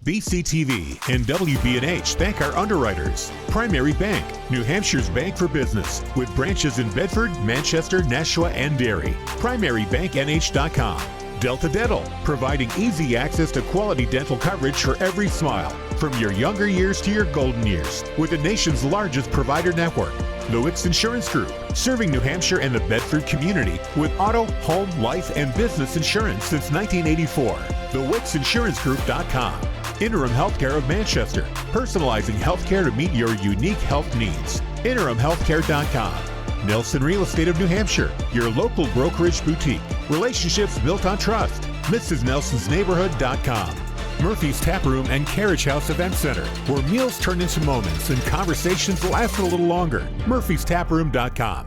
BCTV and WB&H thank our underwriters. Primary Bank, New Hampshire's bank for business, with branches in Bedford, Manchester, Nashua, and Derry. PrimaryBankNH.com. Delta Dental, providing easy access to quality dental coverage for every smile, from your younger years to your golden years, with the nation's largest provider network. The Wicks Insurance Group, serving New Hampshire and the Bedford community with auto, home, life, and business insurance since 1984. TheWicksInsuranceGroup.com. Interim Healthcare of Manchester, personalizing healthcare to meet your unique health needs. InterimHealthcare.com. Nelson Real Estate of New Hampshire, your local brokerage boutique. Relationships built on trust. MrsNelsonsNeighborhood.com. Murphy's Tap Room and Carriage House Event Center, where meals turn into moments and conversations last a little longer. Murphy'sTapRoom.com.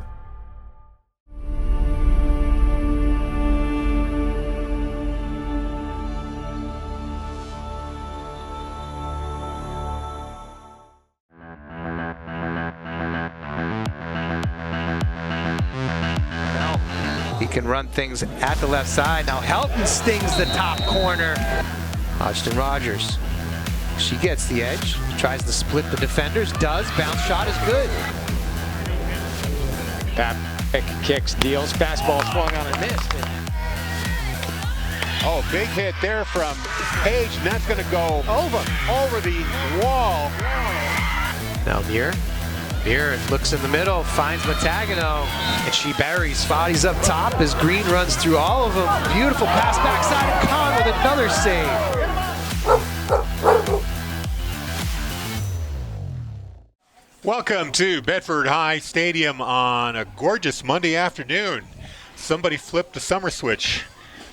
He can run things at the left side. Now Helton stings the top corner. Hodgson Rogers, she gets the edge, tries to split the defenders, does. Bounce shot is good. Back kicks, deals, fastball swung on and missed. Oh, big hit there from Page, and that's going to go over the wall. Now Muir looks in the middle, finds Matagano, and she buries Foddy's up top as Green runs through all of them. Beautiful pass backside, and Kahn with another save. Welcome to Bedford High Stadium on a gorgeous Monday afternoon. Somebody flipped the summer switch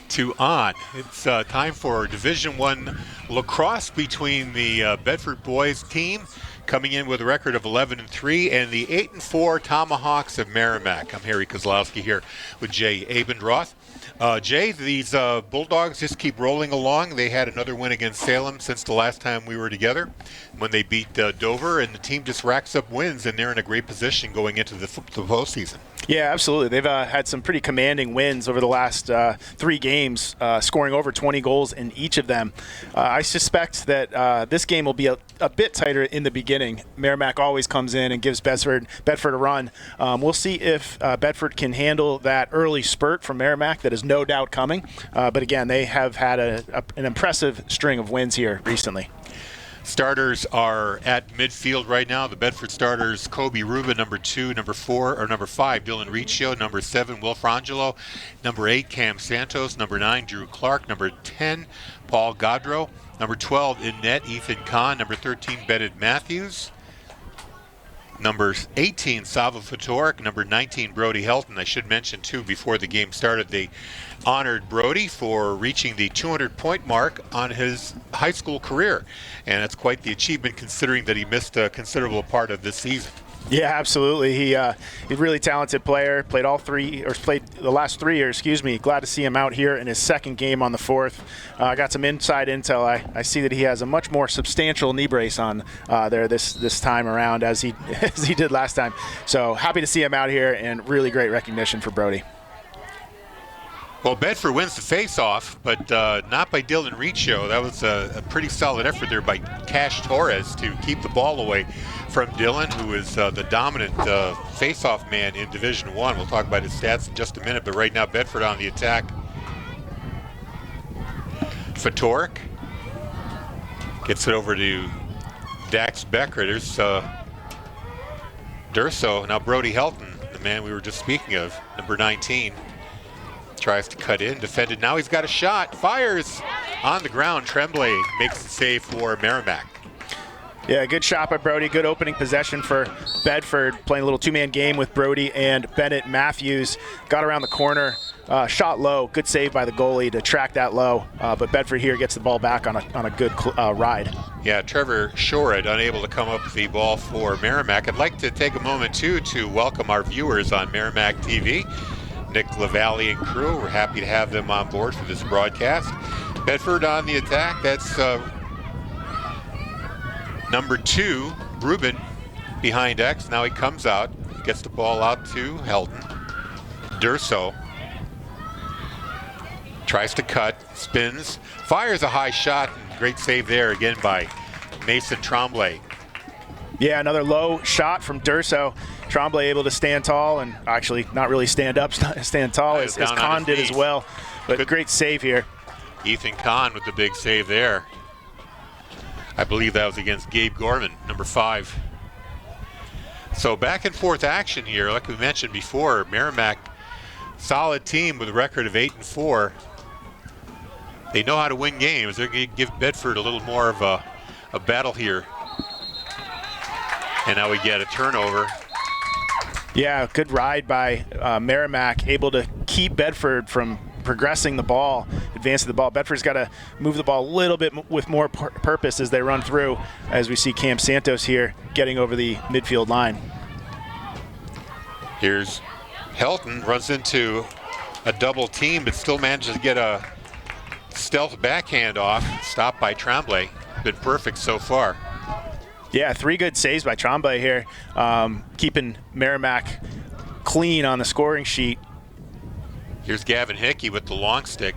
to on. It's time for Division I lacrosse between the Bedford boys team, coming in with a record of 11-3, and the 8-4 Tomahawks of Merrimack. I'm Harry Kozlowski here with Jay Abendroth. Jay, these Bulldogs just keep rolling along. They had another win against Salem since the last time we were together when they beat Dover, and the team just racks up wins, and they're in a great position going into the postseason. Yeah, absolutely. They've had some pretty commanding wins over the last 3 games, scoring over 20 goals in each of them. I suspect that this game will be a bit tighter in the beginning. Merrimack always comes in and gives Bedford a run. We'll see if Bedford can handle that early spurt from Merrimack that is no doubt coming. But again, they have had an impressive string of wins here recently. Starters are at midfield right now. The Bedford starters: Kobe Rubin, number 2, number 5, Dylan Riccio, number 7, Will Frangelo, number 8, Cam Santos, number 9, Drew Clark, number 10, Paul Godreau, number 12, in net, Ethan Kahn, number 13, Bennett Matthews, number 18, Sava Fatorik, number 19, Brody Helton. I should mention, too, before the game started, they honored Brody for reaching the 200-point mark on his high school career. And that's quite the achievement considering that he missed a considerable part of this season. Yeah, absolutely. He's a really talented player. Played the last 3 years. Glad to see him out here in his second game on the 4th. I got some inside intel. I see that he has a much more substantial knee brace on there this time around as he did last time. So happy to see him out here, and really great recognition for Brody. Well, Bedford wins the face-off, but not by Dylan Riccio. That was a pretty solid effort there by Cash Torres to keep the ball away from Dylan, who is the dominant face-off man in Division I. We'll talk about his stats in just a minute, but right now Bedford on the attack. Fatorik gets it over to Dax Becker. There's Durso. Now Brody Helton, the man we were just speaking of, number 19. Tries to cut in, defended. Now he's got a shot, fires on the ground. Tremblay makes the save for Merrimack. Yeah, good shot by Brody. Good opening possession for Bedford, playing a little 2-man game with Brody and Bennett Matthews. Got around the corner, shot low. Good save by the goalie to track that low. But Bedford here gets the ball back on a good ride. Yeah, Trevor Shored unable to come up with the ball for Merrimack. I'd like to take a moment, too, to welcome our viewers on Merrimack TV. Nick LaValle and crew. We're happy to have them on board for this broadcast. Bedford on the attack. That's number 2, Rubin, behind X. Now he comes out, gets the ball out to Helton. Durso tries to cut, spins, fires a high shot, and great save there again by Mason Tremblay. Yeah, another low shot from Durso. Tremblay able to stand tall, and actually not really stand up, stand tall as Kahn did as well. But great save here. Ethan Kahn with the big save there. I believe that was against Gabe Gorman, number 5. So back and forth action here, like we mentioned before. Merrimack, solid team with a record of 8-4. They know how to win games. They're going to give Bedford a little more of a battle here. And now we get a turnover. Yeah, good ride by Merrimack, able to keep Bedford from progressing the ball, advancing the ball. Bedford's got to move the ball a little bit with more purpose as they run through, as we see Cam Santos here getting over the midfield line. Here's Helton, runs into a double team, but still manages to get a stealth backhand off, stopped by Tremblay. Been perfect so far. Yeah, 3 good saves by Tremblay here, keeping Merrimack clean on the scoring sheet. Here's Gavin Hickey with the long stick.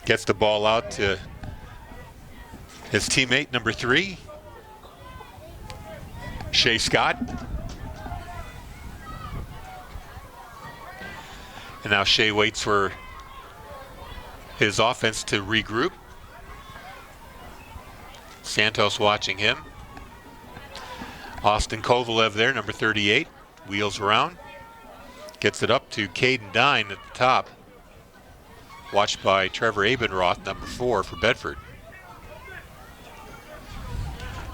Gets the ball out to his teammate, number 3, Shea Scott. And now Shea waits for his offense to regroup. Santos watching him. Austin Kovalev there, number 38, wheels around. Gets it up to Caden Dine at the top. Watched by Trevor Abenroth, number 4 for Bedford.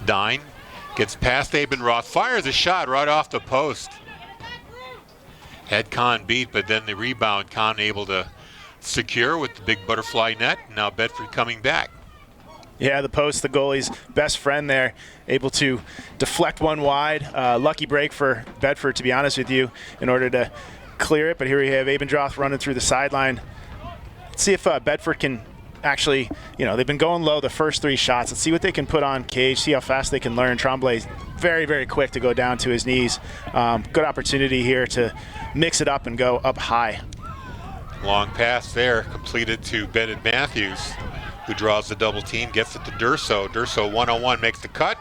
Dine gets past Abenroth, fires a shot right off the post. Had Kahn beat, but then the rebound, Kahn able to secure with the big butterfly net. Now Bedford coming back. Yeah, the post, the goalie's best friend there, able to deflect one wide. Lucky break for Bedford, to be honest with you, in order to clear it. But here we have Abendroth running through the sideline. Let's see if Bedford can actually, they've been going low the first 3 shots. Let's see what they can put on Cage, see how fast they can learn. Tremblay's very, very quick to go down to his knees. Good opportunity here to mix it up and go up high. Long pass there, completed to Bennett Matthews, who draws the double team, gets it to Durso. Durso 1-on-1 makes the cut.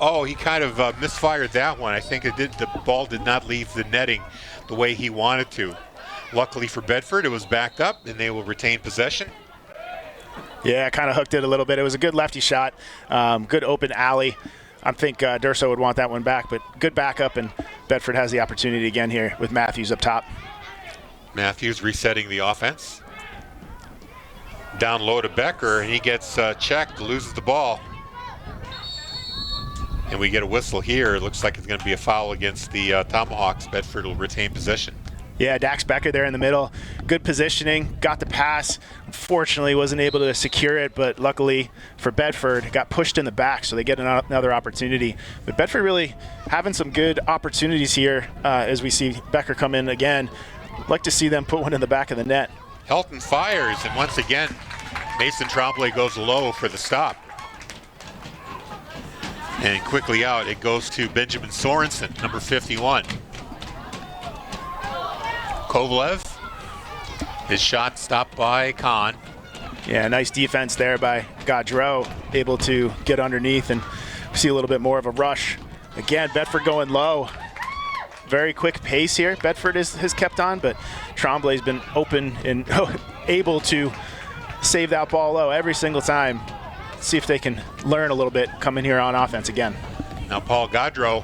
Oh, he kind of misfired that one. I think the ball did not leave the netting the way he wanted to. Luckily for Bedford, it was backed up, and they will retain possession. Yeah, kind of hooked it a little bit. It was a good lefty shot, good open alley. I think Durso would want that one back, but good backup, and Bedford has the opportunity again here with Matthews up top. Matthews resetting the offense. Down low to Becker, and he gets checked, loses the ball. And we get a whistle here. It looks like it's going to be a foul against the Tomahawks. Bedford will retain possession. Yeah, Dax Becker there in the middle. Good positioning, got the pass. Unfortunately, wasn't able to secure it, but luckily for Bedford, got pushed in the back, so they get another opportunity. But Bedford really having some good opportunities here as we see Becker come in again. Like to see them put one in the back of the net. Helton fires, and once again, Mason Tremblay goes low for the stop. And quickly out, it goes to Benjamin Sorensen, number 51. Kovalev, his shot stopped by Kahn. Yeah, nice defense there by Gaudreau, able to get underneath and see a little bit more of a rush. Again, Bedford going low. Very quick pace here. Bedford has kept on, but Tremblay's been open and able to save that ball low every single time. See if they can learn a little bit coming here on offense again. Now Paul Gaudreau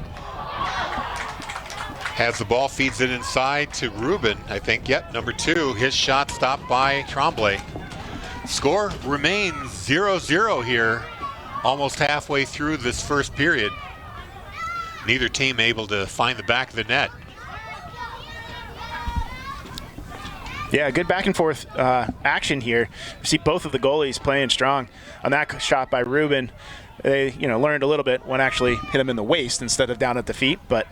has the ball, feeds it inside to Ruben, I think. Yep, number 2. His shot stopped by Tremblay. Score remains 0-0 here, almost halfway through this first period. Neither team able to find the back of the net. Yeah, good back and forth action here. We see both of the goalies playing strong. On that shot by Ruben, they learned a little bit when actually hit him in the waist instead of down at the feet. But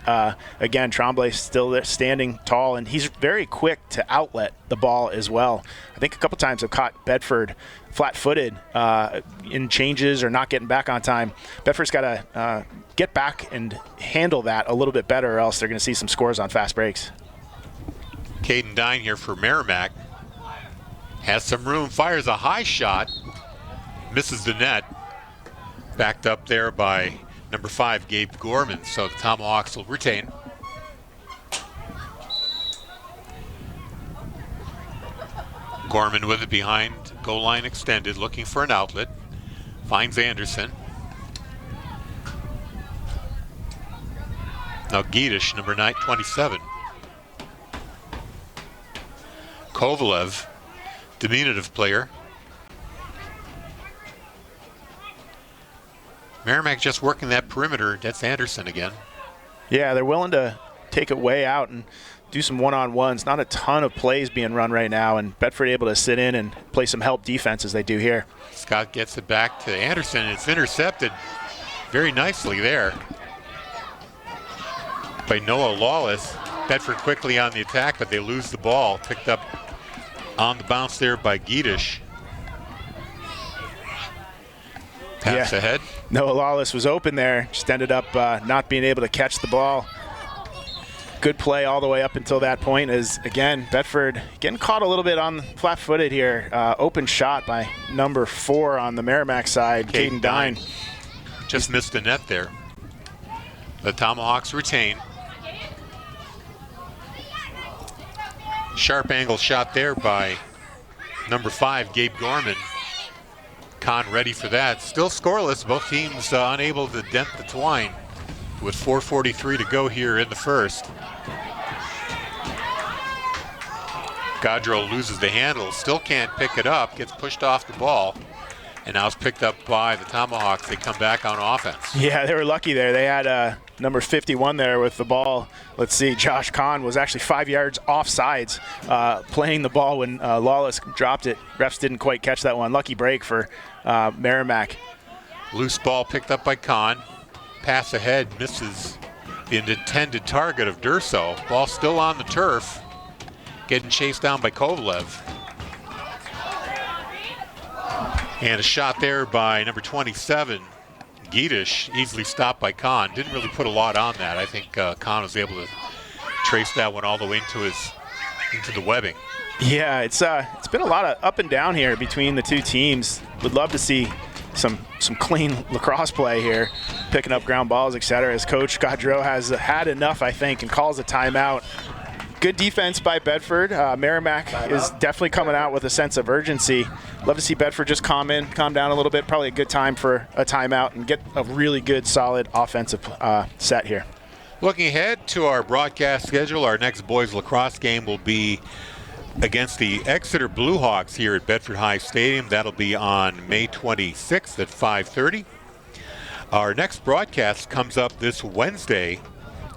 again, Tremblay still there standing tall, and he's very quick to outlet the ball as well. I think a couple times have caught Bedford flat-footed in changes or not getting back on time. Bedford's got to get back and handle that a little bit better, or else they're going to see some scores on fast breaks. Caden Dine here for Merrimack. Has some room, fires a high shot, misses the net. Backed up there by number 5, Gabe Gorman, so the Tomahawks will retain. Gorman with it behind goal line extended, looking for an outlet. Finds Anderson. Now Gedish, number 27. Kovalev, diminutive player. Merrimack just working that perimeter. That's Anderson again. Yeah, they're willing to take it way out and do some one-on-ones. Not a ton of plays being run right now, and Bedford able to sit in and play some help defense as they do here. Scott gets it back to Anderson. It's intercepted very nicely there by Noah Lawless. Bedford quickly on the attack, but they lose the ball. Picked up on the bounce there by Gedish. Pass ahead. Noah Lawless was open there, just ended up not being able to catch the ball. Good play all the way up until that point is, again, Bedford getting caught a little bit on flat-footed here. Open shot by number 4 on the Merrimack side, Caden Dine. Just missed the net there. The Tomahawks retain. Sharp angle shot there by number 5, Gabe Gorman. Kahn ready for that. Still scoreless. Both teams unable to dent the twine with 4:43 to go here in the first. Gaudreau loses the handle. Still can't pick it up. Gets pushed off the ball. And now it's picked up by the Tomahawks. They come back on offense. Yeah, they were lucky there. They had number 51 there with the ball. Let's see, Josh Kahn was actually 5 yards offsides playing the ball when Lawless dropped it. Refs didn't quite catch that one. Lucky break for Merrimack. Loose ball picked up by Kahn. Pass ahead, misses the intended target of Durso. Ball still on the turf. Getting chased down by Kovalev. And a shot there by number 27, Gedish, easily stopped by Kahn. Didn't really put a lot on that. I think Kahn was able to trace that one all the way into the webbing. Yeah, it's been a lot of up and down here between the two teams. Would love to see some clean lacrosse play here, picking up ground balls, etc. As Coach Gaudreau has had enough, I think, and calls a timeout. Good defense by Bedford. Merrimack is definitely coming out with a sense of urgency. Love to see Bedford just calm down a little bit. Probably a good time for a timeout and get a really good, solid offensive set here. Looking ahead to our broadcast schedule, our next boys lacrosse game will be against the Exeter Bluehawks here at Bedford High Stadium. That'll be on May 26th at 5:30. Our next broadcast comes up this Wednesday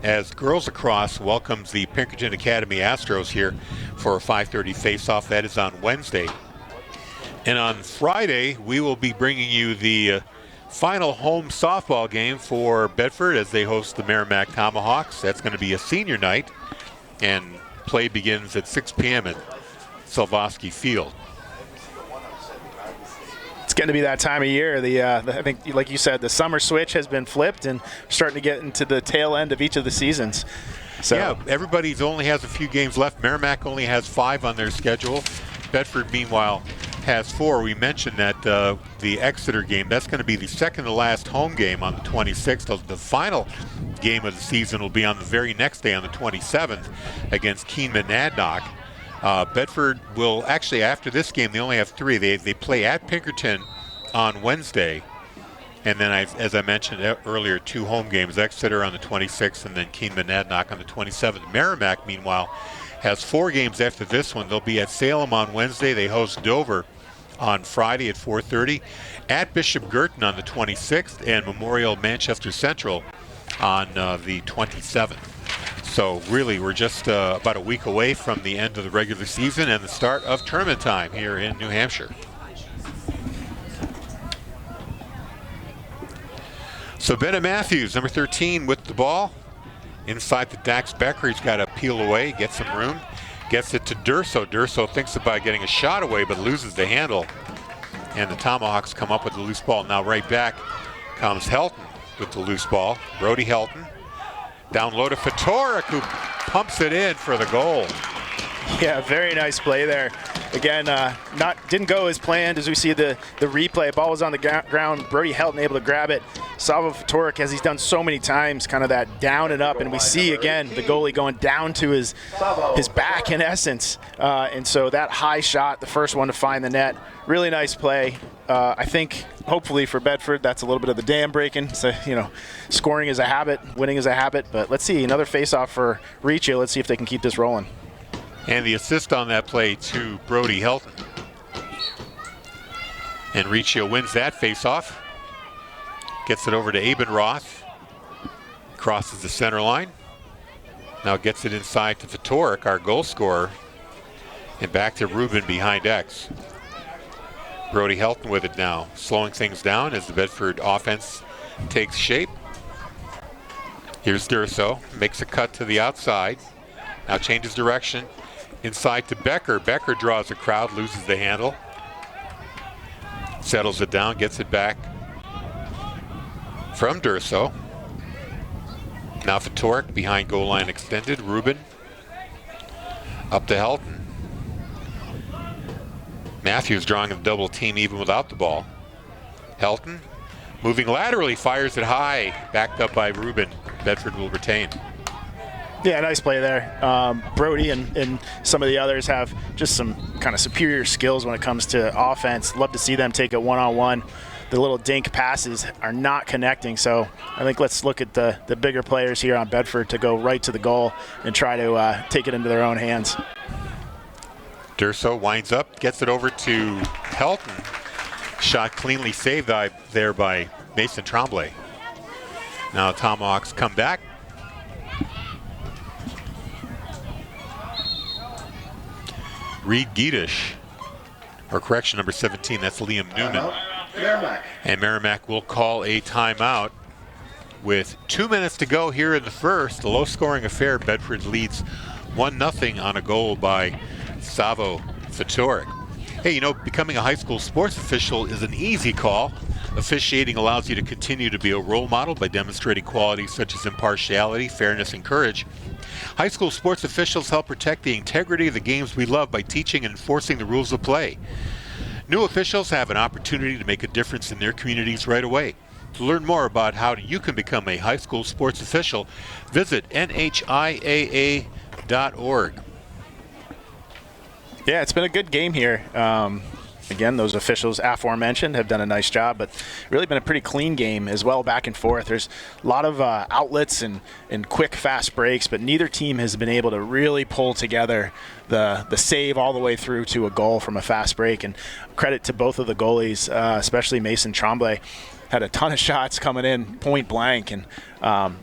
as girls lacrosse welcomes the Pinkerton Academy Astros here for a 5:30 face-off. That is on Wednesday. And on Friday, we will be bringing you the final home softball game for Bedford as they host the Merrimack Tomahawks. That's going to be a senior night, and play begins at 6 p.m. at Silvosky Field. It's going to be that time of year. I think, like you said, the summer switch has been flipped, and we're starting to get into the tail end of each of the seasons. So yeah, everybody's only has a few games left. Merrimack only has 5 on their schedule. Bedford, meanwhile, has 4. We mentioned that the Exeter game, that's going to be the second to last home game on the 26th. The final game of the season will be on the very next day on the 27th against Keene-Monadnock. Bedford will actually, after this game, they only have 3. They play at Pinkerton on Wednesday. And then, as I mentioned earlier, 2 home games, Exeter on the 26th and then Keene-Monadnock on the 27th. Merrimack, meanwhile, has 4 games after this one. They'll be at Salem on Wednesday. They host Dover on Friday at 4:30, at Bishop Girton on the 26th, and Memorial Manchester Central on the 27th. So really, we're just about a week away from the end of the regular season and the start of tournament time here in New Hampshire. So Bennett Matthews, number 13, with the ball. Inside to Dax Becker. He's got to peel away, get some room. Gets it to Durso. Durso thinks about getting a shot away, but loses the handle. And the Tomahawks come up with the loose ball. Now right back comes Helton with the loose ball. Brody Helton. Down low to Fatorik, who pumps it in for the goal. Yeah, very nice play there. Again, didn't go as planned as we see the replay. Ball was on the ground. Brody Helton able to grab it. Savo Fatorik, as he's done so many times, kind of that down and up, and we see again the goalie going down to his back in essence. And so that high shot, the first one to find the net, really nice play. I think hopefully for Bedford, that's a little bit of the dam breaking. So, scoring is a habit, winning is a habit. But let's see, another face-off for Riccio. Let's see if they can keep this rolling. And the assist on that play to Brody Helton. And Riccio wins that face-off. Gets it over to Abenroth. Crosses the center line. Now gets it inside to Fatorik, our goal scorer. And back to Rubin behind X. Brody Helton with it now, slowing things down as the Bedford offense takes shape. Here's Durso, makes a cut to the outside. Now changes direction. Inside to Becker. Becker draws a crowd, loses the handle. Settles it down, gets it back from Durso. Now Fatorik behind goal line extended. Rubin up to Helton. Matthews drawing a double team even without the ball. Helton moving laterally, fires it high, backed up by Rubin. Bedford will retain. Yeah, nice play there. Brody and some of the others have just some kind of superior skills when it comes to offense. Love to see them take it one-on-one. The little dink passes are not connecting, so I think let's look at the bigger players here on Bedford to go right to the goal and try to take it into their own hands. Durso winds up, gets it over to Helton. Shot cleanly saved there by Mason Tremblay. Now Tomahawks come back. Reed Giedish, or correction, number 17, that's Liam Newman. And Merrimack will call a timeout with 2 minutes to go here in the first. A low-scoring affair. Bedford leads 1-0 on a goal by Savo Fatorik. Hey, becoming a high school sports official is an easy call. Officiating allows you to continue to be a role model by demonstrating qualities such as impartiality, fairness, and courage. High school sports officials help protect the integrity of the games we love by teaching and enforcing the rules of play. New officials have an opportunity to make a difference in their communities right away. To learn more about how you can become a high school sports official, visit NHIAA.org. Yeah, it's been a good game here. Again, those officials aforementioned have done a nice job, but really been a pretty clean game as well, back and forth. There's a lot of outlets and quick, fast breaks, but neither team has been able to really pull together the save all the way through to a goal from a fast break. And credit to both of the goalies, especially Mason Tremblay. Had a ton of shots coming in point blank and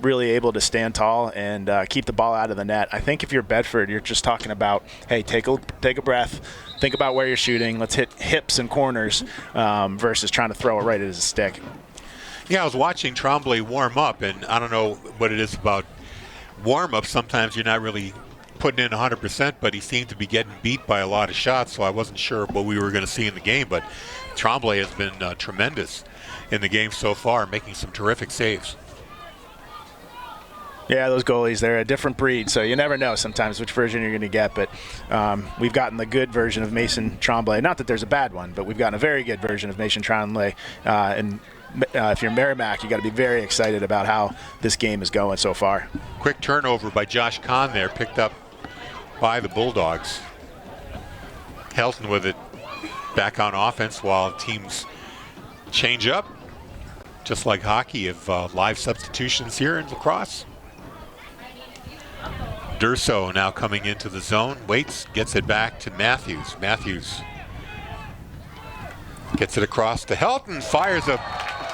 really able to stand tall and keep the ball out of the net. I think if you're Bedford, you're just talking about, hey, take a breath, think about where you're shooting. Let's hit hips and corners versus trying to throw it right at his stick. Yeah, I was watching Tremblay warm up, and I don't know what it is about warm-up. Sometimes you're not really putting in 100%, but he seemed to be getting beat by a lot of shots, so I wasn't sure what we were going to see in the game. But Tremblay has been tremendous in the game so far, making some terrific saves. Yeah, those goalies, they're a different breed, so you never know sometimes which version you're going to get. But we've gotten the good version of Mason Tremblay. Not that there's a bad one, but we've gotten a very good version of Mason Tremblay. And if you're Merrimack, you got to be very excited about how this game is going so far. Quick turnover by Josh Kahn there, picked up by the Bulldogs. Helton with it back on offense while teams change up. Just like hockey, of live substitutions here in lacrosse. Durso now coming into the zone, waits, gets it back to Matthews. Matthews gets it across to Helton, fires a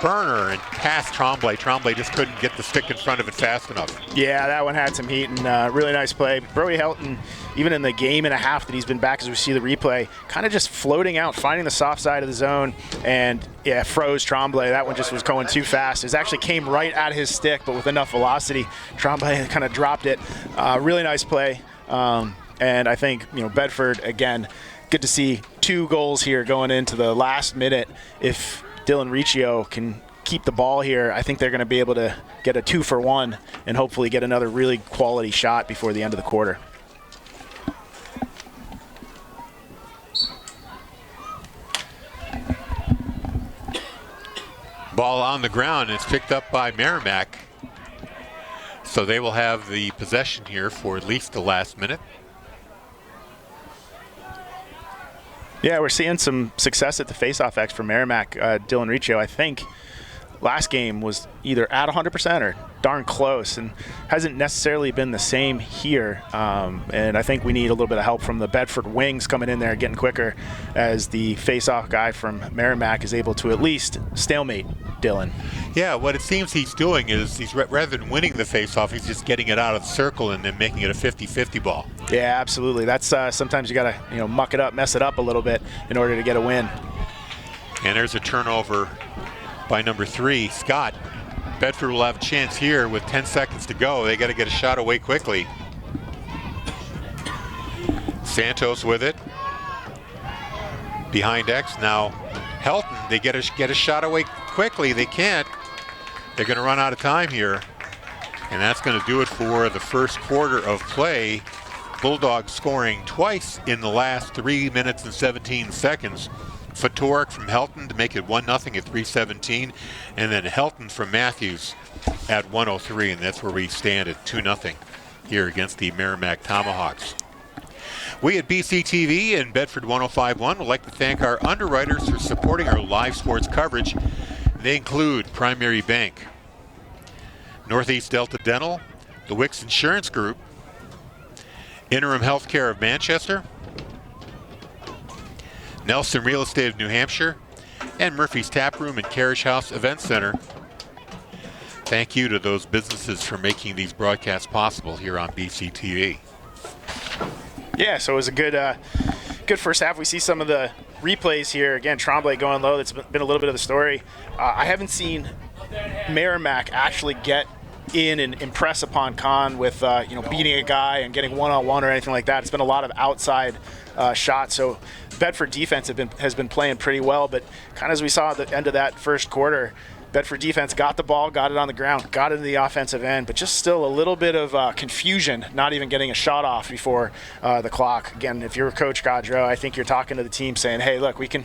burner and past Tremblay. Tremblay just couldn't get the stick in front of it fast enough. Yeah, that one had some heat and really nice play. Brody Helton, even in the game and a half that he's been back as we see the replay, kind of just floating out, finding the soft side of the zone, and yeah, froze Tremblay. That one just was going too fast. It actually came right at his stick, but with enough velocity, Tremblay kind of dropped it. Really nice play. And I think, Bedford, again, good to see 2 goals here going into the last minute. If Dylan Riccio can keep the ball here, I think they're going to be able to get a 2-for-1 and hopefully get another really quality shot before the end of the quarter. Ball on the ground. It's picked up by Merrimack. So they will have the possession here for at least the last minute. Yeah, we're seeing some success at the faceoff X for Merrimack. Dylan Riccio, I think, last game was either at 100% or darn close, and hasn't necessarily been the same here. And I think we need a little bit of help from the Bedford wings coming in there, getting quicker, as the face-off guy from Merrimack is able to at least stalemate Dylan. Yeah, what it seems he's doing is he's rather than winning the face-off, he's just getting it out of the circle and then making it a 50-50 ball. Yeah, absolutely. That's sometimes you got to muck it up, mess it up a little bit in order to get a win. And there's a turnover by number 3, Scott. Bedford will have a chance here with 10 seconds to go. They got to get a shot away quickly. Santos with it. Behind X now. Helton, they get a shot away quickly. They can't. They're going to run out of time here. And that's going to do it for the first quarter of play. Bulldogs scoring twice in the last 3 minutes and 17 seconds. Fatorik from Helton to make it 1-0 at 3:17, and then Helton from Matthews at 1:03, and that's where we stand at 2-0 here against the Merrimack Tomahawks. We at BCTV and Bedford 105.1 would like to thank our underwriters for supporting our live sports coverage. They include Primary Bank, Northeast Delta Dental, the Wicks Insurance Group, Interim Healthcare of Manchester, Nelson Real Estate of New Hampshire, and Murphy's Tap Room and Carriage House Event Center. Thank you to those businesses for making these broadcasts possible here on BCTV. Yeah, so it was a good first half. We see some of the replays here. Again, Tremblay going low. That's been a little bit of the story. I haven't seen Merrimack actually get in and impress upon Kahn with beating a guy and getting one-on-one or anything like that. It's been a lot of outside shots. So Bedford defense has been playing pretty well, but kind of as we saw at the end of that first quarter, Bedford defense got the ball, got it on the ground, got it in the offensive end, but just still a little bit of confusion, not even getting a shot off before the clock. Again, if you're Coach Gaudreau, I think you're talking to the team saying, hey, look, we can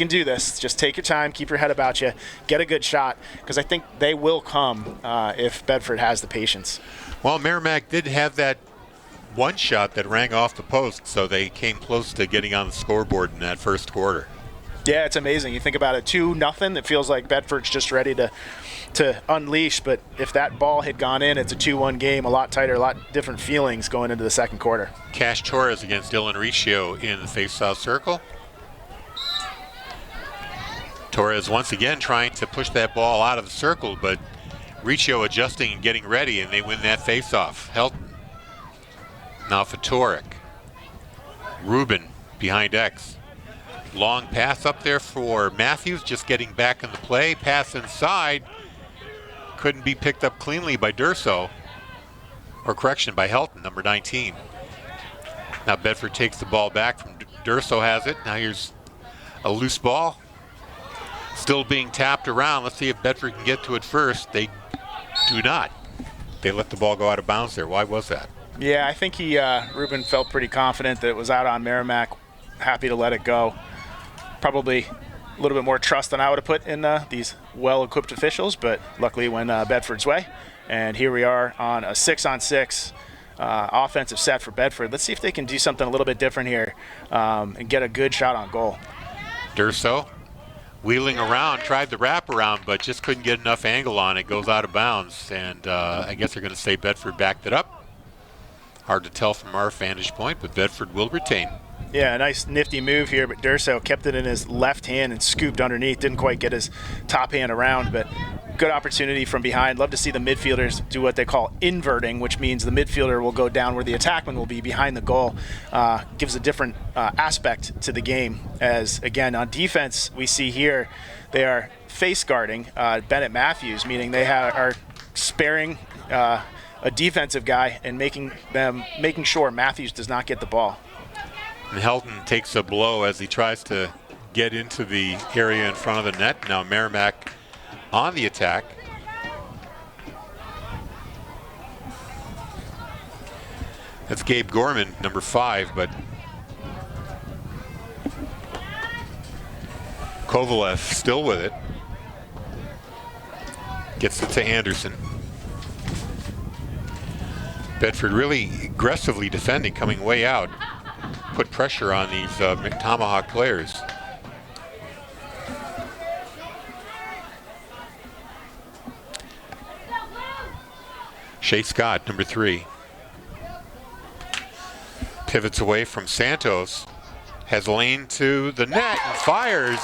do this. Just take your time, keep your head about you, get a good shot, because I think they will come if Bedford has the patience. Well, Merrimack did have that one shot that rang off the post, so they came close to getting on the scoreboard in that first quarter. Yeah, it's amazing. You think about it, 2-0. It feels like Bedford's just ready to unleash. But if that ball had gone in, it's a 2-1 game, a lot tighter, a lot different feelings going into the second quarter. Cash Torres against Dylan Riccio in the face-off circle. Torres once again trying to push that ball out of the circle, but Riccio adjusting and getting ready, and they win that face-off. Helton. Now Fatorik. Rubin behind X. Long pass up there for Matthews, just getting back in the play. Pass inside. Couldn't be picked up cleanly by Durso. Or correction, by Helton, number 19. Now Bedford takes the ball back from Durso has it. Now here's a loose ball. Still being tapped around. Let's see if Bedford can get to it first. They do not. They let the ball go out of bounds there. Why was that? Yeah, I think Rubin felt pretty confident that it was out on Merrimack. Happy to let it go. Probably a little bit more trust than I would have put in these well-equipped officials, but luckily went Bedford's way. And here we are on a 6-on-6 offensive set for Bedford. Let's see if they can do something a little bit different here and get a good shot on goal. Durso wheeling around, tried the wraparound, but just couldn't get enough angle on it. Goes out of bounds, and I guess they're going to say Bedford backed it up. Hard to tell from our vantage point, but Bedford will retain. Yeah, a nice nifty move here, but Durso kept it in his left hand and scooped underneath. Didn't quite get his top hand around, but good opportunity from behind. Love to see the midfielders do what they call inverting, which means the midfielder will go down where the attackman will be behind the goal. Gives a different aspect to the game. As, again, on defense, we see here they are face guarding Bennett Matthews, meaning they are sparing a defensive guy and making sure Matthews does not get the ball. And Helton takes a blow as he tries to get into the area in front of the net. Now Merrimack on the attack. That's Gabe Gorman, number 5, but Kovalev still with it. Gets it to Anderson. Bedford really aggressively defending, coming way out. Put pressure on these Tomahawk players. Shea Scott, number 3. Pivots away from Santos. Has lane to the net and fires.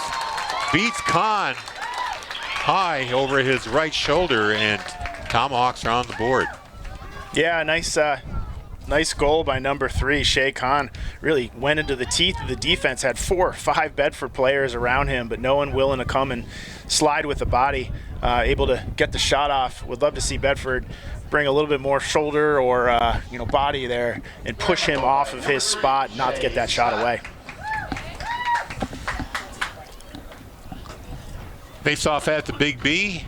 Beats Kahn high over his right shoulder, and Tomahawks are on the board. Yeah, nice goal by number 3, Shea Kahn. Really went into the teeth of the defense, had 4 or 5 Bedford players around him, but no one willing to come and slide with the body. Able to get the shot off. Would love to see Bedford bring a little bit more shoulder or body there and push him off of his spot, not to get that shot away. Face off at the Big B.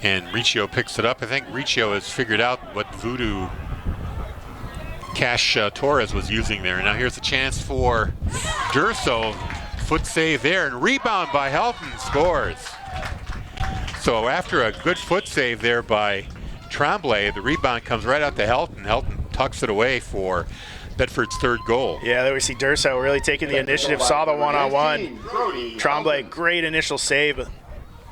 And Riccio picks it up. I think Riccio has figured out what voodoo Cash Torres was using there. Now here's a chance for Durso. Foot save there, and rebound by Helton, scores. So after a good foot save there by Tremblay, the rebound comes right out to Helton. Helton tucks it away for Bedford's 3rd goal. Yeah, there we see Durso really taking the initiative, saw the one-on-one. Tremblay, great initial save, but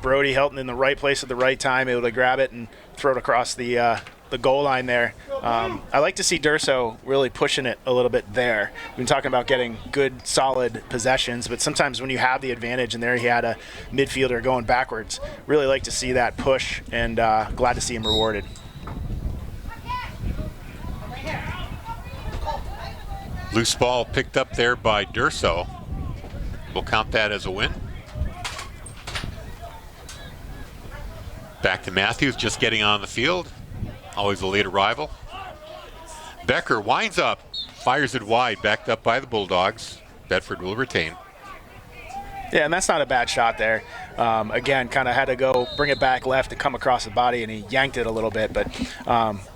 Brody Helton in the right place at the right time, able to grab it and throw it across the goal line there. I like to see Durso really pushing it a little bit there. We've been talking about getting good, solid possessions, but sometimes when you have the advantage, and there he had a midfielder going backwards, really like to see that push, and glad to see him rewarded. Loose ball picked up there by Durso. We'll count that as a win. Back to Matthews, just getting on the field. Always a late arrival. Becker winds up, fires it wide, backed up by the Bulldogs. Bedford will retain. Yeah, and that's not a bad shot there. Again, kind of had to go bring it back left to come across the body, and he yanked it a little bit. But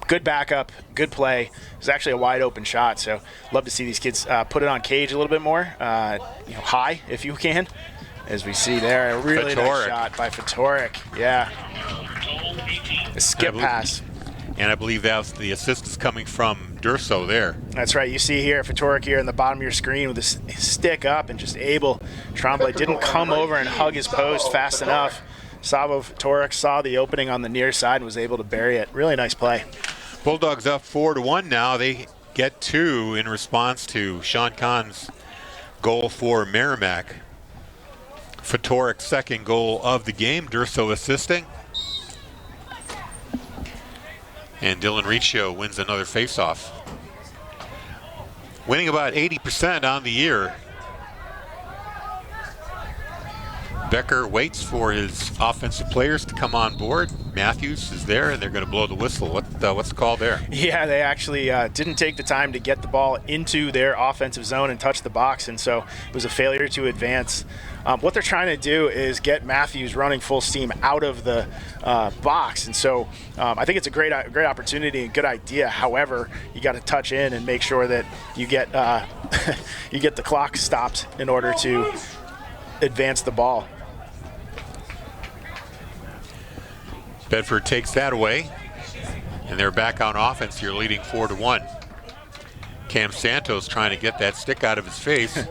good backup, good play. It was actually a wide open shot, so love to see these kids put it on cage a little bit more, high if you can. As we see there, a really nice shot by Fatorik. Yeah, a skip pass. And I believe that's the assist is coming from Durso there. That's right. You see here, Fatorik here in the bottom of your screen with his stick up and just able. Tremblay didn't come over and hug his post fast enough. Savo Fatorik saw the opening on the near side and was able to bury it. Really nice play. Bulldogs up 4-1 now. They get 2 in response to Sean Kahn's goal for Merrimack. Fatorik's 2nd goal of the game. Durso assisting. And Dylan Riccio wins another faceoff. Winning about 80% on the year. Becker waits for his offensive players to come on board. Matthews is there, and they're going to blow the whistle. What's the call there? Yeah, they actually didn't take the time to get the ball into their offensive zone and touch the box, and so it was a failure to advance. What they're trying to do is get Matthews running full steam out of the box, and so I think it's a great opportunity and good idea. However, you got to touch in and make sure that you get you get the clock stopped in order to advance the ball. Bedford takes that away, and they're back on offense here, leading 4-1. Cam Santos trying to get that stick out of his face.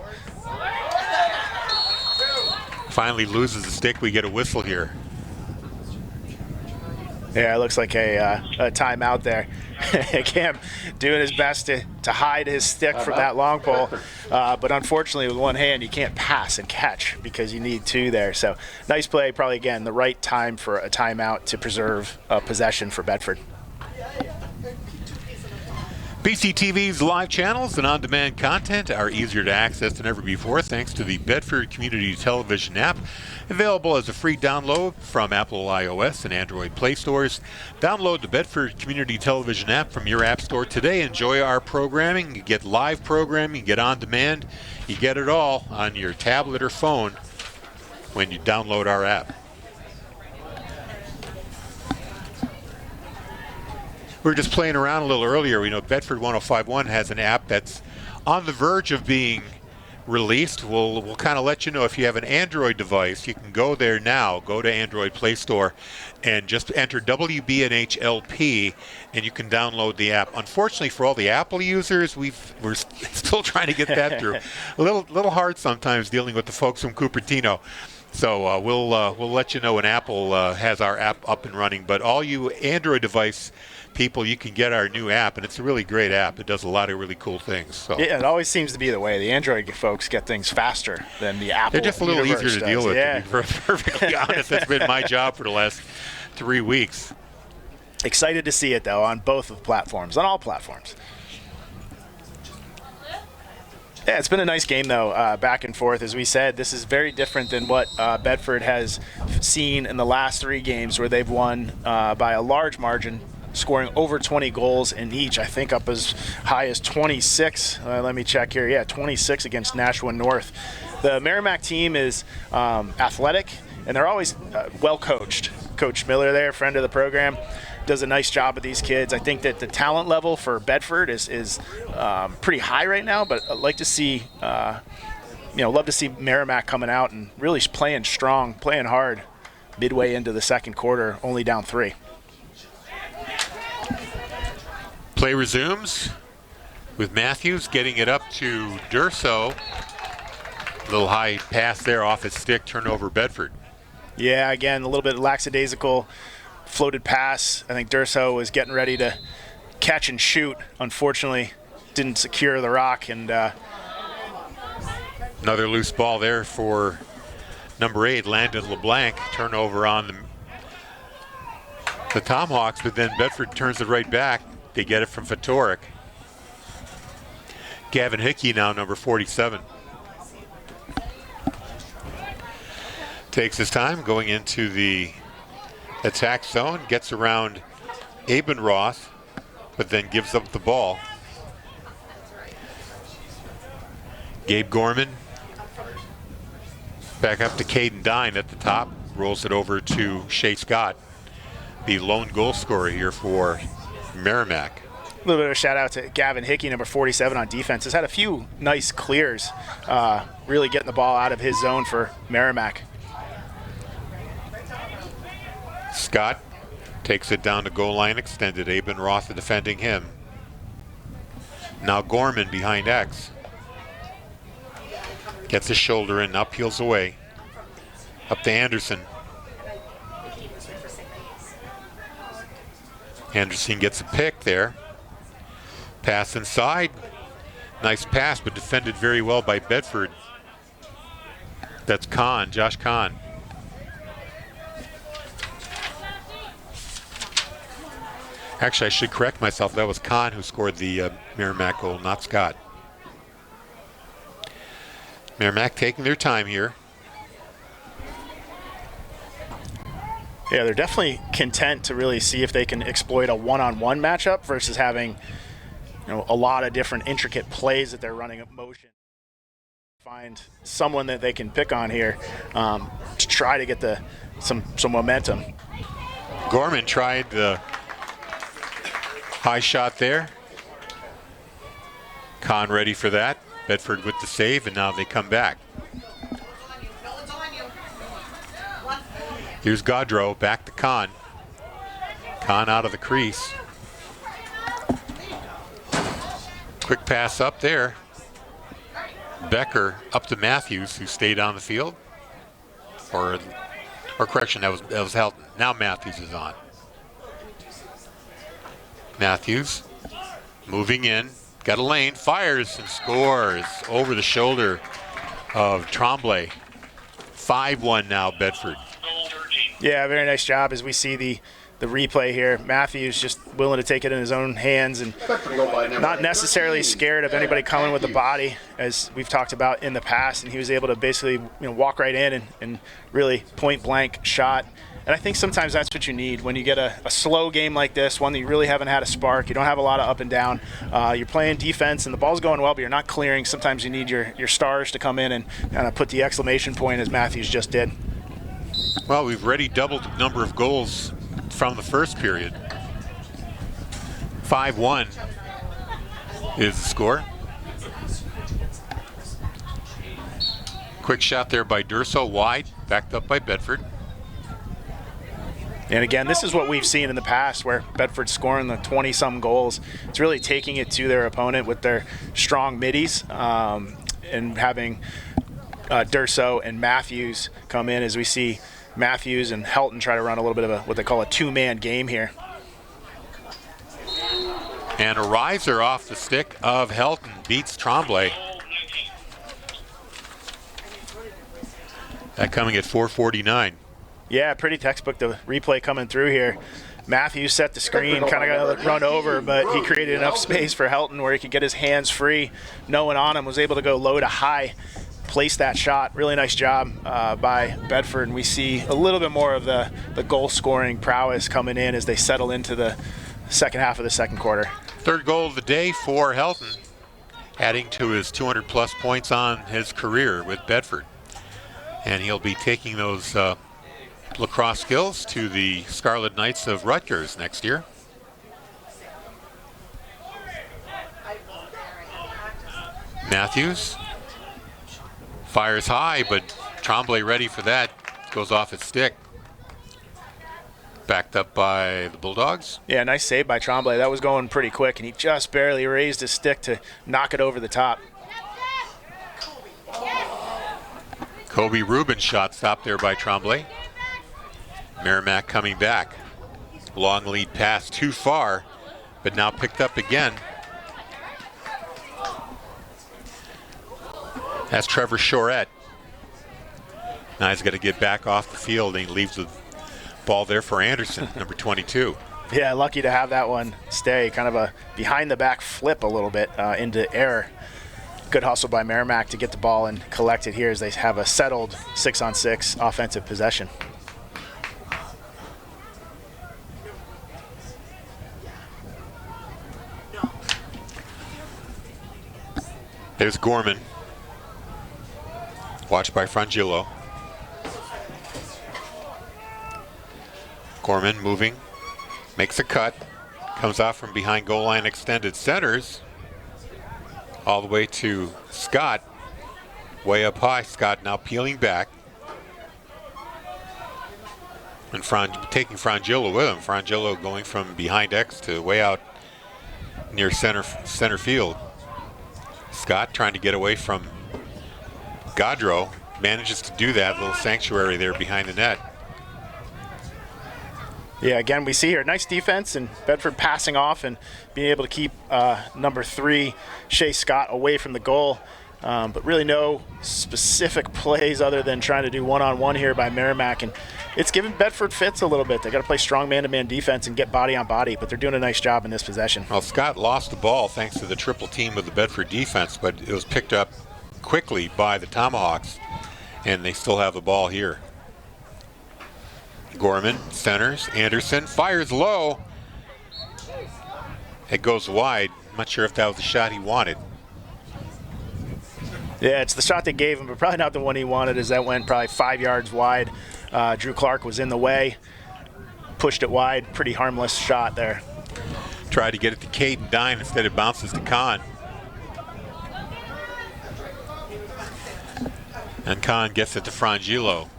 Finally loses the stick. We get a whistle here. Yeah, it looks like a timeout there. Cam doing his best to hide his stick from that long pole, but unfortunately with one hand you can't pass and catch because you need 2 there. So nice play, probably again the right time for a timeout to preserve possession for Bedford. BCTV's live channels and on-demand content are easier to access than ever before thanks to the Bedford Community Television app, available as a free download from Apple iOS and Android Play stores. Download the Bedford Community Television app from your app store today. Enjoy our programming. You get live programming, you get on-demand, you get it all on your tablet or phone when you download our app. We were just playing around a little earlier. We know Bedford 105.1 has an app that's on the verge of being released. We'll kind of let you know if you have an Android device. You can go there now. Go to Android Play Store and just enter WBNHLP, and you can download the app. Unfortunately, for all the Apple users, we're still trying to get that through. A little hard sometimes dealing with the folks from Cupertino. So we'll let you know when Apple has our app up and running. But all you Android device people, you can get our new app, and it's a really great app. It does a lot of really cool things. So. Yeah, it always seems to be the way. The Android folks get things faster than the Apple. They're just a little easier to deal with, yeah. to be perfectly honest. That's been my job for the last 3 weeks. Excited to see it, though, on both of the platforms, on all platforms. Yeah, it's been a nice game, though, back and forth. As we said, this is very different than what Bedford has seen in the last 3 games, where they've won by a large margin, scoring over 20 goals in each. I think up as high as 26. Let me check here. Yeah, 26 against Nashua North. The Merrimack team is athletic, and they're always well coached. Coach Miller there, friend of the program, does a nice job with these kids. I think that the talent level for Bedford is pretty high right now, but I'd like to see, love to see Merrimack coming out and really playing strong, playing hard midway into the second quarter, only down 3. Play resumes with Matthews getting it up to Durso. Little high pass there off his stick, turnover Bedford. Yeah, again, a little bit lackadaisical floated pass. I think Durso was getting ready to catch and shoot. Unfortunately, didn't secure the rock. And another loose ball there for number 8, Landon LeBlanc. Turnover on the Tomahawks, but then Bedford turns it right back. They get it from Fatorik. Gavin Hickey now, number 47. Takes his time going into the attack zone, gets around Abenroth, but then gives up the ball. Gabe Gorman back up to Caden Dine at the top, rolls it over to Shea Scott, the lone goal scorer here for Merrimack. A little bit of a shout out to Gavin Hickey, number 47 on defense. Has had a few nice clears, really getting the ball out of his zone for Merrimack. Scott takes it down to goal line extended. Abenroth defending him. Now Gorman behind X. Gets his shoulder in, now peels away. Up to Anderson. Anderson gets a pick there. Pass inside. Nice pass, but defended very well by Bedford. That's Kahn, Josh Kahn. Actually, I should correct myself. That was Kahn who scored the Merrimack goal, not Scott. Merrimack taking their time here. Yeah, they're definitely content to really see if they can exploit a one-on-one matchup versus having, a lot of different intricate plays that they're running up motion. Find someone that they can pick on here to try to get some momentum. Gorman tried the high shot there. Kahn ready for that. Bedford with the save, and now they come back. Here's Gaudreau, back to Kahn. Kahn out of the crease. Quick pass up there. Becker up to Matthews, who stayed on the field. Or correction, that was Helton. Now Matthews is on. Matthews moving in, got a lane, fires and scores over the shoulder of Tremblay. 5-1 now, Bedford. Yeah, very nice job as we see the replay here. Matthews just willing to take it in his own hands and not necessarily scared of anybody coming with the body, as we've talked about in the past, and he was able to basically walk right in and really point blank shot. And I think sometimes that's what you need when you get a slow game like this, one that you really haven't had a spark. You don't have a lot of up and down. You're playing defense and the ball's going well, but you're not clearing. Sometimes you need your stars to come in and kind of put the exclamation point, as Matthews just did. Well, we've already doubled the number of goals from the first period. 5-1 is the score. Quick shot there by Durso, wide, backed up by Bedford. And again, this is what we've seen in the past where Bedford's scoring the 20-some goals. It's really taking it to their opponent with their strong middies and having Durso and Matthews come in as we see Matthews and Helton try to run a little bit of what they call a two-man game here. And a riser off the stick of Helton beats Tremblay. That coming at 4:49. Yeah, pretty textbook, the replay coming through here. Matthews set the screen, kind of got run over, but he created enough space for Helton where he could get his hands free. No one on him, was able to go low to high, place that shot. Really nice job by Bedford, and we see a little bit more of the goal-scoring prowess coming in as they settle into the second half of the second quarter. Third goal of the day for Helton, adding to his 200-plus points on his career with Bedford. And he'll be taking those lacrosse skills to the Scarlet Knights of Rutgers next year. Matthews fires high, but Tremblay ready for that. Goes off its stick. Backed up by the Bulldogs. Yeah, nice save by Tremblay. That was going pretty quick, and he just barely raised his stick to knock it over the top. Kobe Rubin's shot stopped there by Tremblay. Merrimack coming back. Long lead pass too far, but now picked up again. That's Trevor Shorett. Now he's got to get back off the field, and he leaves the ball there for Anderson, number 22. Yeah, lucky to have that one stay. Kind of a behind-the-back flip a little bit into error. Good hustle by Merrimack to get the ball and collect it here as they have a settled 6-on-6 offensive possession. There's Gorman. Watched by Frangillo. Gorman moving, makes a cut, comes off from behind goal line, extended centers, all the way to Scott, way up high. Scott now peeling back, and taking Frangillo with him. Frangillo going from behind X to way out near center field. Scott trying to get away from Gaudreau, manages to do that, little sanctuary there behind the net. Yeah, again, we see here nice defense and Bedford passing off and being able to keep number 3, Shea Scott, away from the goal. But really no specific plays other than trying to do one-on-one here by Merrimack. And it's giving Bedford fits a little bit. They got to play strong man-to-man defense and get body on body, but they're doing a nice job in this possession. Well, Scott lost the ball thanks to the triple team of the Bedford defense, but it was picked up quickly by the Tomahawks, and they still have the ball here. Gorman centers. Anderson fires low. It goes wide. I'm not sure if that was the shot he wanted. Yeah, it's the shot they gave him, but probably not the one he wanted, as that went probably 5 yards wide. Drew Clark was in the way, pushed it wide. Pretty harmless shot there. Tried to get it to Caden Dine, instead it bounces to Kahn. And Kahn gets it to Frangillo.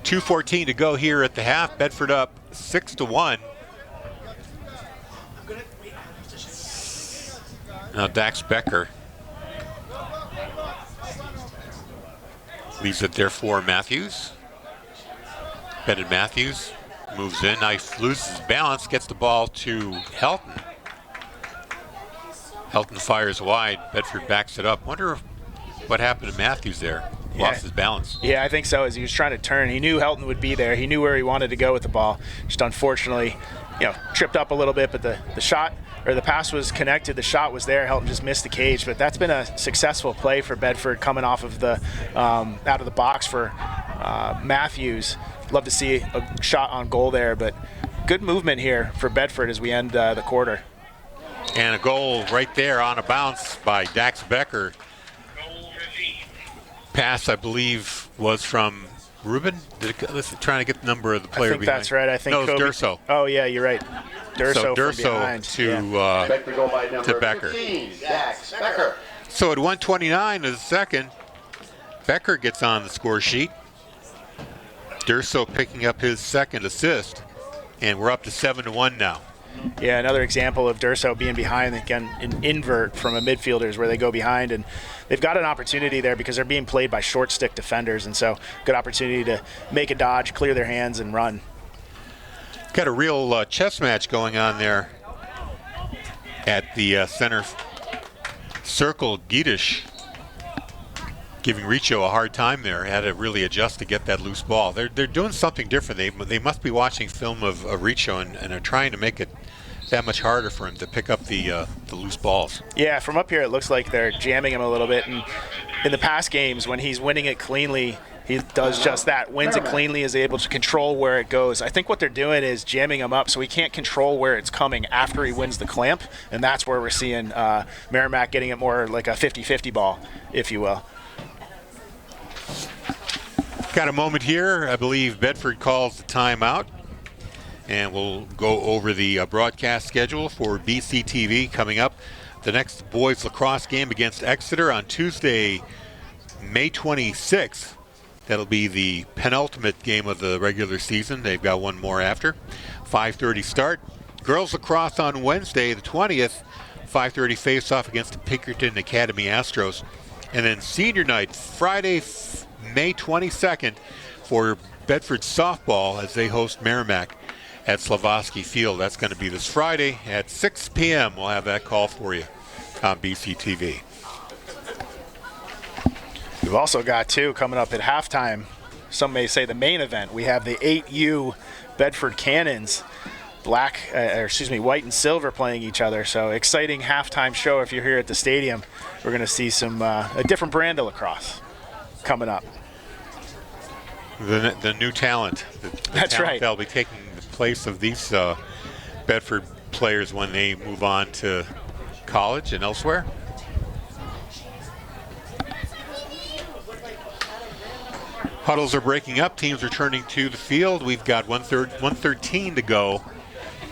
2:14 to go here at the half. Bedford up 6-1. Now Dax Becker leaves it there for Matthews. Bennett Matthews moves in. Now he loses his balance, gets the ball to Helton. Helton fires wide. Bedford backs it up. Wonder what happened to Matthews there. Lost his balance. Yeah, I think so. As he was trying to turn, he knew Helton would be there. He knew where he wanted to go with the ball. Just unfortunately, tripped up a little bit, but the shot, or the pass was connected. The shot was there. Helton just missed the cage. But that's been a successful play for Bedford coming off of the out of the box for Matthews. Love to see a shot on goal there, but good movement here for Bedford as we end the quarter. And a goal right there on a bounce by Dax Becker. Pass, I believe, was from Rubin. Trying to get the number of the player behind. That's right. I think no, it was Durso. Oh yeah, you're right. Durso to Becker. 15, Dax Becker. So at 1:29 of the second, Becker gets on the score sheet. Durso picking up his second assist, and we're up to 7-1 now. Yeah, another example of Durso being behind, again, an invert from a midfielders where they go behind, and they've got an opportunity there because they're being played by short stick defenders, and so good opportunity to make a dodge, clear their hands, and run. Got a real chess match going on there at the center circle. Gedish giving Richo a hard time there. Had to really adjust to get that loose ball. They're doing something different. They must be watching film of Richo and are trying to make it that much harder for him to pick up the loose balls. Yeah, from up here it looks like they're jamming him a little bit. And in the past games when he's winning it cleanly, he does just that. Wins it cleanly, is able to control where it goes. I think what they're doing is jamming him up so he can't control where it's coming after he wins the clamp. And that's where we're seeing Merrimack getting it more like a 50-50 ball, if you will. Got a moment here. I believe Bedford calls the timeout. And we'll go over the broadcast schedule for BCTV coming up. The next boys lacrosse game against Exeter on Tuesday, May 26th. That'll be the penultimate game of the regular season. They've got one more after. 5:30 start. Girls lacrosse on Wednesday, the 20th. 5:30 face-off against the Pinkerton Academy Astros. And then senior night, Friday, May 22nd, for Bedford softball as they host Merrimack at Slavosky Field. That's going to be this Friday at 6 p.m. We'll have that call for you on BCTV. We've also got, too, coming up at halftime, some may say the main event. We have the 8U Bedford Cannons, white and silver playing each other. So exciting halftime show if you're here at the stadium. We're going to see some a different brand of lacrosse coming up. The new talent. That's talent right. That'll be taking the place of these Bedford players when they move on to college and elsewhere. Huddles are breaking up. Teams returning to the field. We've got 1:13 to go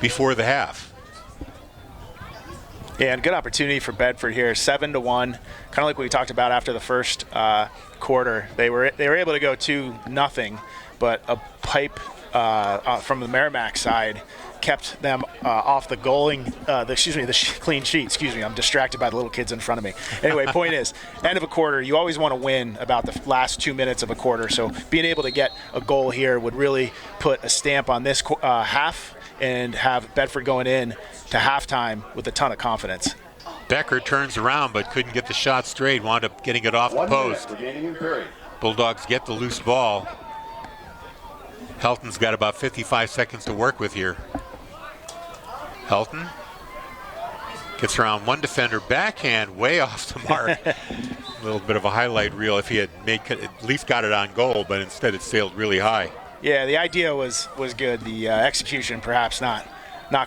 before the half. Yeah, and good opportunity for Bedford here. 7-1, kind of like what we talked about after the first quarter. They were able to go 2-0, but a pipe from the Merrimack side kept them off the clean sheet. Excuse me, I'm distracted by the little kids in front of me. Anyway, point is, end of a quarter, you always want to win about the last 2 minutes of a quarter. So being able to get a goal here would really put a stamp on this half and have Bedford going in to halftime with a ton of confidence. Becker turns around but couldn't get the shot straight, wound up getting it off the post. Bulldogs get the loose ball. Helton's got about 55 seconds to work with here. Helton gets around one defender, backhand way off the mark. A little bit of a highlight reel if he had at least got it on goal, but instead it sailed really high. Yeah, the idea was good. The execution perhaps not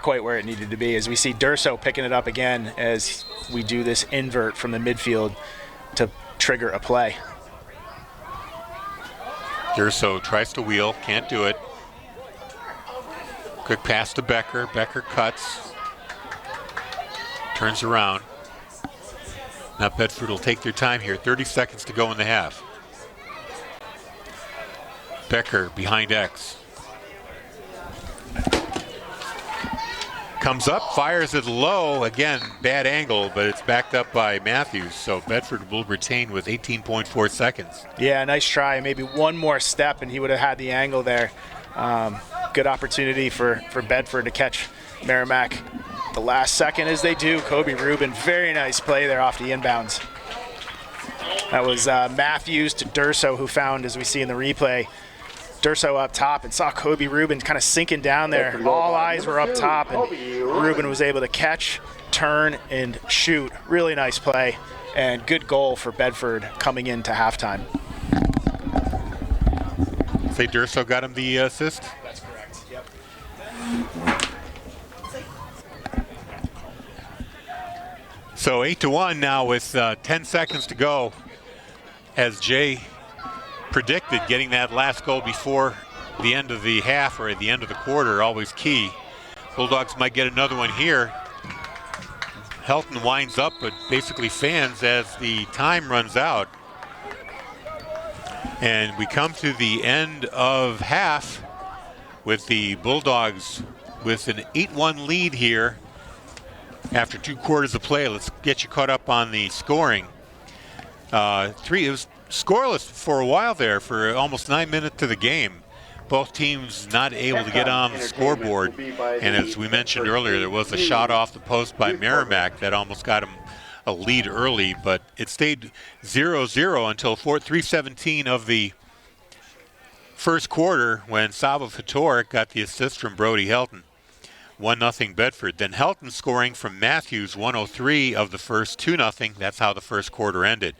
quite where it needed to be, as we see Durso picking it up again as we do this invert from the midfield to trigger a play. Durso tries to wheel, can't do it. Quick pass to Becker. Becker cuts. Turns around. Now Bedford will take their time here. 30 seconds to go in the half. Becker behind X. Comes up, fires it low. Again, bad angle, but it's backed up by Matthews. So Bedford will retain with 18.4 seconds. Yeah, nice try. Maybe one more step and he would have had the angle there. Good opportunity for Bedford to catch Merrimack the last second as they do. Kobe Rubin, very nice play there off the inbounds. That was Matthews to Durso, who found, as we see in the replay, Durso up top and saw Kobe Rubin kind of sinking down there. All eyes were up top, and Rubin was able to catch, turn, and shoot. Really nice play and good goal for Bedford coming into halftime. Say Durso got him the assist? That's correct, yep. So 8-1 now with 10 seconds to go. As Jay predicted, getting that last goal before the end of the half or at the end of the quarter, always key. Bulldogs might get another one here. Helton winds up but basically fans as the time runs out. And we come to the end of half with the Bulldogs with an 8-1 lead here after 2 quarters of play. Let's get you caught up on the scoring. It was scoreless for a while there for almost 9 minutes of the game. Both teams not able to get on the scoreboard. And as we mentioned earlier, there was a shot off the post by Merrimack that almost got him a lead early, but it stayed 0-0 until 3:17 of the first quarter when Sava Fatorik got the assist from Brody Helton. 1-0 Bedford. Then Helton scoring from Matthews, 1:03 of the first, 2-0. That's how the first quarter ended.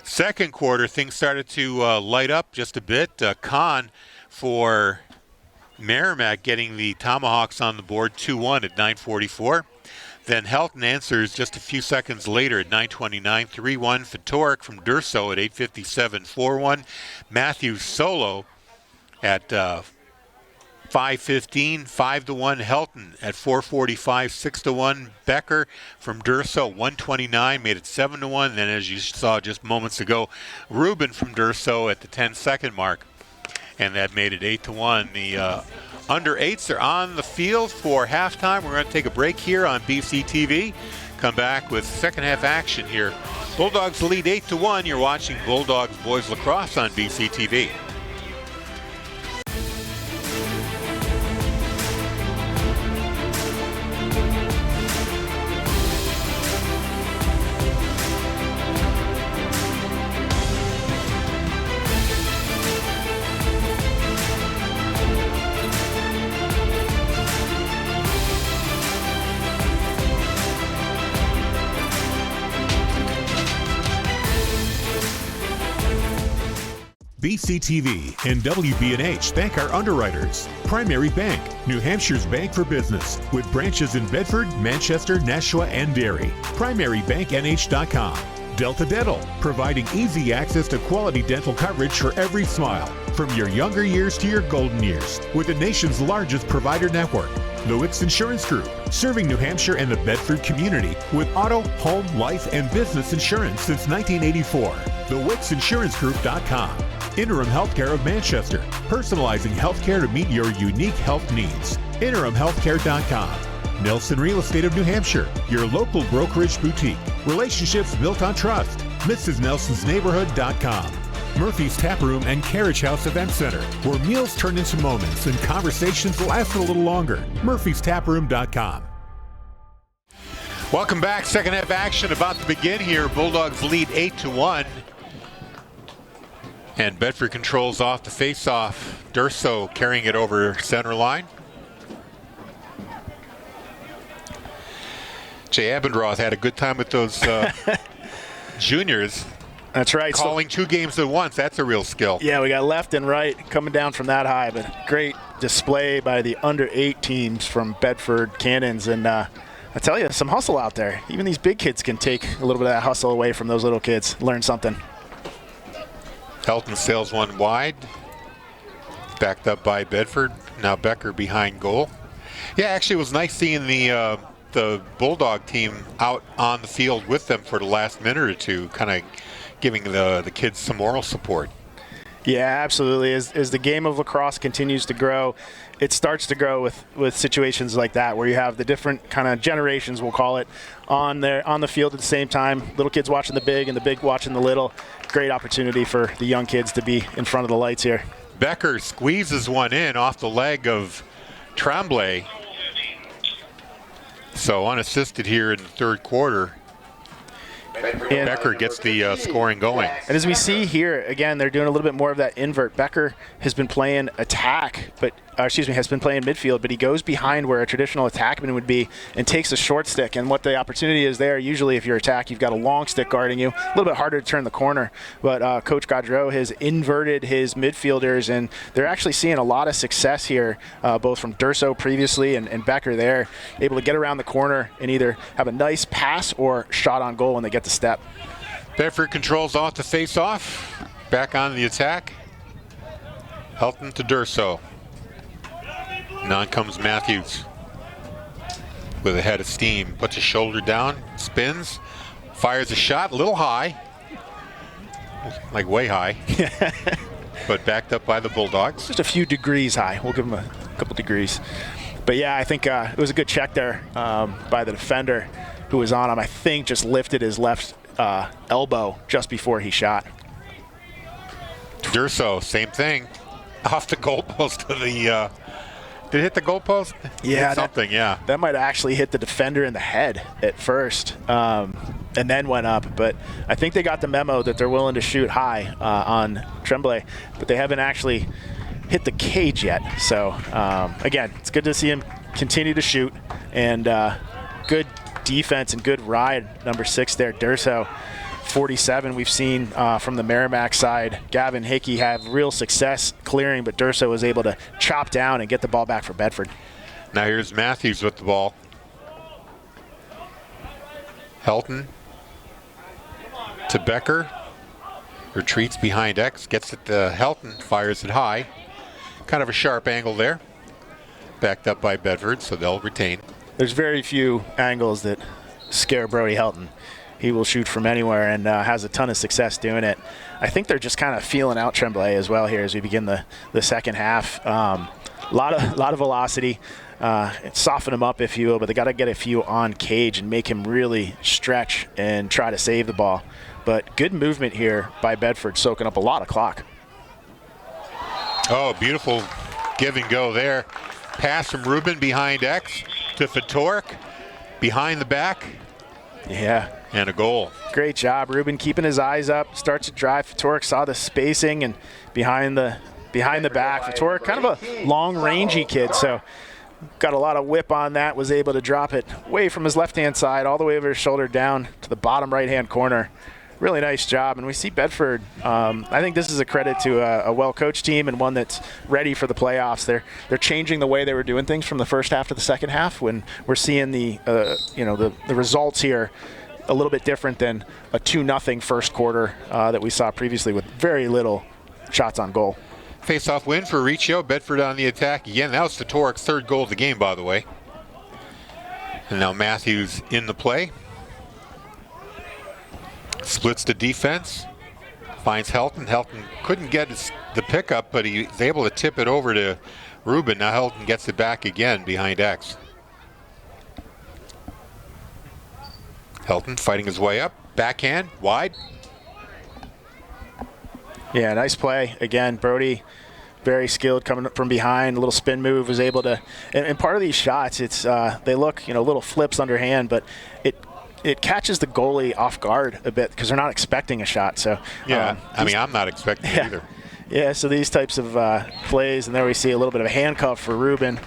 Second quarter, things started to light up just a bit. Kahn for Merrimack getting the Tomahawks on the board, 2-1 at 9:44. Then Helton answers just a few seconds later at 9:29, 3-1. Fatorik from Durso at 8:57, 4-1. Matthews solo at 5:15, 5-1. Helton at 4:45, 6-1. Becker from Durso, 1:29, made it 7-1. Then, as you saw just moments ago, Rubin from Durso at the 10-second mark, and that made it 8-1. The under-8s are on the field for halftime. We're going to take a break here on BC TV. Come back with second half action here. Bulldogs lead 8-1. You're watching Bulldogs Boys Lacrosse on BC TV. BCTV and WBNH thank our underwriters. Primary Bank, New Hampshire's bank for business, with branches in Bedford, Manchester, Nashua, and Derry. PrimaryBankNH.com. Delta Dental, providing easy access to quality dental coverage for every smile, from your younger years to your golden years, with the nation's largest provider network. The Wicks Insurance Group, serving New Hampshire and the Bedford community with auto, home, life, and business insurance since 1984. TheWicksInsuranceGroup.com. Interim Healthcare of Manchester, personalizing healthcare to meet your unique health needs. InterimHealthcare.com. Nelson Real Estate of New Hampshire, your local brokerage boutique. Relationships built on trust. MrsNelsonsNeighborhood.com. Murphy's Tap Room and Carriage House Event Center, where meals turn into moments and conversations last a little longer. Murphy'sTapRoom.com. Welcome back. Second half action about to begin here. Bulldogs lead 8-1. And Bedford controls off the face-off. Durso carrying it over center line. Jay Abendroth had a good time with those juniors. That's right. Calling 2 games at once, that's a real skill. Yeah, we got left and right coming down from that high, but great display by the under-8 teams from Bedford Cannons. And I tell you, some hustle out there. Even these big kids can take a little bit of that hustle away from those little kids, learn something. Helton sails one wide, backed up by Bedford. Now Becker behind goal. Yeah, actually it was nice seeing the Bulldog team out on the field with them for the last minute or two, kind of giving the kids some moral support. Yeah, absolutely. As the game of lacrosse continues to grow, it starts to grow with situations like that where you have the different kind of generations, we'll call it, on the field at the same time. Little kids watching the big and the big watching the little. Great opportunity for the young kids to be in front of the lights here. Becker squeezes one in off the leg of Tremblay. So unassisted here in the third quarter. And Becker gets the scoring going. And as we see here, again, they're doing a little bit more of that invert. Becker has been playing attack, but has been playing midfield, but he goes behind where a traditional attackman would be and takes a short stick. And what the opportunity is there, usually if you're attack, you've got a long stick guarding you. A little bit harder to turn the corner. But Coach Gaudreau has inverted his midfielders, and they're actually seeing a lot of success here, both from Durso previously and Becker there, able to get around the corner and either have a nice pass or shot on goal when they get the step. Bedford controls off the face-off. Back on the attack. Helton to Durso. And on comes Matthews with a head of steam. Puts his shoulder down, spins, fires a shot, a little high. Like way high. but backed up by the Bulldogs. Just a few degrees high. We'll give them a couple degrees. But yeah, I think it was a good check there by the defender who was on him. I think just lifted his left elbow just before he shot. Durso, same thing. Off the goalpost to the did it hit the goalpost? Yeah, yeah. That might actually hit the defender in the head at first, and then went up. But I think they got the memo that they're willing to shoot high on Tremblay, but they haven't actually hit the cage yet. So again, it's good to see him continue to shoot, and good defense and good ride. Number 6 there, Durso. 47 we've seen from the Merrimack side. Gavin Hickey have real success clearing, but Durso was able to chop down and get the ball back for Bedford. Now here's Matthews with the ball. Helton to Becker. Retreats behind X, gets it to Helton, fires it high. Kind of a sharp angle there. Backed up by Bedford, so they'll retain. There's very few angles that scare Brody Helton. He will shoot from anywhere and has a ton of success doing it. I think they're just kind of feeling out Tremblay as well here as we begin the second half. A lot of velocity. Soften him up, if you will, but they got to get a few on cage and make him really stretch and try to save the ball. But good movement here by Bedford, soaking up a lot of clock. Oh, beautiful give and go there. Pass from Rubin behind X to Fatorik behind the back. Yeah. And a goal. Great job, Rubin, keeping his eyes up. Starts to drive. Fatorik saw the spacing and behind the back. Fatorik, kind of a long, rangy kid, so got a lot of whip on that. Was able to drop it way from his left-hand side, all the way over his shoulder down to the bottom right-hand corner. Really nice job, and we see Bedford. I think this is a credit to a well-coached team and one that's ready for the playoffs. They're changing the way they were doing things from the first half to the second half. When we're seeing the results here, a little bit different than a 2-0 first quarter that we saw previously with very little shots on goal. Face-off win for Riccio. Bedford on the attack again. That was Fatorik's 3rd goal of the game, by the way. And now Matthews in the play. Splits the defense. Finds Helton. Helton couldn't get the pickup, but he's able to tip it over to Rubin. Now Helton gets it back again behind X. Helton fighting his way up. Backhand, wide. Yeah, nice play. Again, Brody, very skilled coming up from behind. A little spin move, was able to. And part of these shots, it's they look, little flips underhand, but it catches the goalie off guard a bit because they're not expecting a shot. So yeah, I'm not expecting it either. Yeah, so these types of plays, and there we see a little bit of a handcuff for Rubin.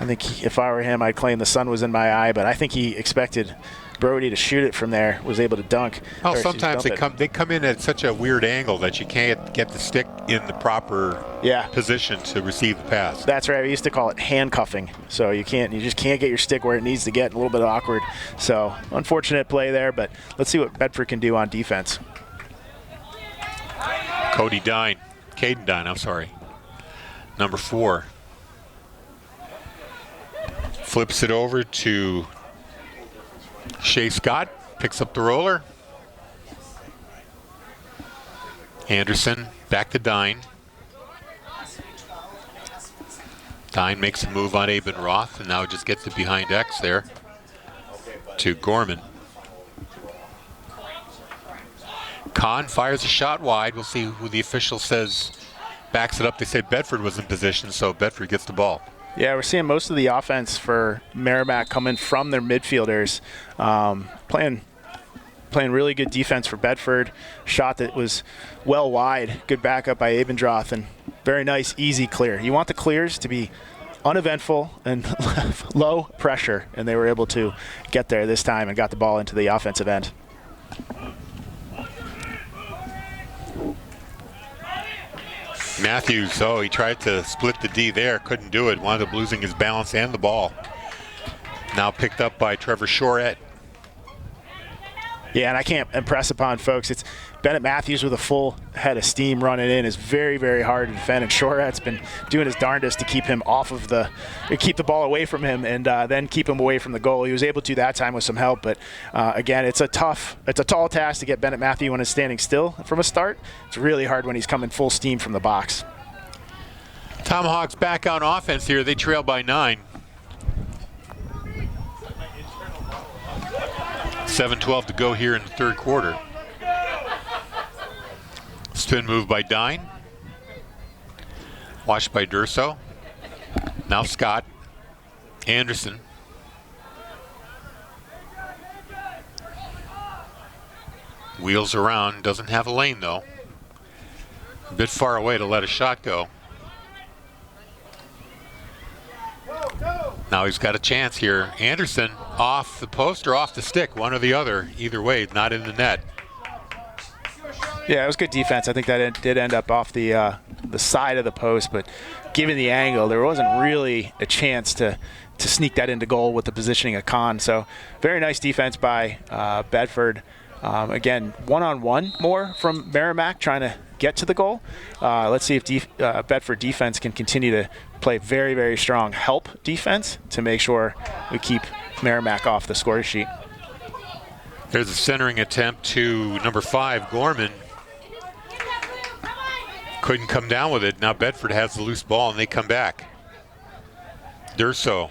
I think if I were him, I'd claim the sun was in my eye, but I think he expected Brody to shoot it from there, was able to dunk. Oh, sometimes they come in at such a weird angle that you can't get the stick in the proper position to receive the pass. That's right. We used to call it handcuffing. So you just can't get your stick where it needs to get. A little bit awkward. So unfortunate play there, but let's see what Bedford can do on defense. Caden Dine, I'm sorry. Number 4. Flips it over to Shea Scott, picks up the roller. Anderson back to Dine. Dine makes a move on Aben Roth, and now just gets it behind X there to Gorman. Kahn fires a shot wide. We'll see who the official says backs it up. They said Bedford was in position, so Bedford gets the ball. Yeah, we're seeing most of the offense for Merrimack coming from their midfielders, playing really good defense for Bedford. Shot that was well wide. Good backup by Abendroth, and very nice, easy clear. You want the clears to be uneventful and low pressure, and they were able to get there this time and got the ball into the offensive end. Matthews, he tried to split the D there, couldn't do it, wound up losing his balance and the ball. Now picked up by Trevor Shorett. Yeah, and I can't impress upon folks, it's Bennett Matthews with a full head of steam running in is very, very hard to defend, and Shorehat's been doing his darndest to keep him keep the ball away from him, and then keep him away from the goal. He was able to that time with some help, but again, it's a tall task to get Bennett Matthews when he's standing still from a start. It's really hard when he's coming full steam from the box. Tomahawks back on offense here. They trail by 9. 7:12 to go here in the third quarter. Spin move by Dine. Watched by Durso. Now Scott. Anderson. Wheels around. Doesn't have a lane though. A bit far away to let a shot go. Now he's got a chance here. Anderson off the post or off the stick, one or the other. Either way, not in the net. Yeah, it was good defense. I think that did end up off the side of the post, but given the angle, there wasn't really a chance to sneak that into goal with the positioning of Kahn. So very nice defense by Bedford. Again, one-on-one more from Merrimack trying to get to the goal. Let's see if Bedford defense can continue to play very, very strong help defense to make sure we keep Merrimack off the score sheet. There's a centering attempt to number 5, Gorman. Couldn't come down with it. Now Bedford has the loose ball and they come back. Durso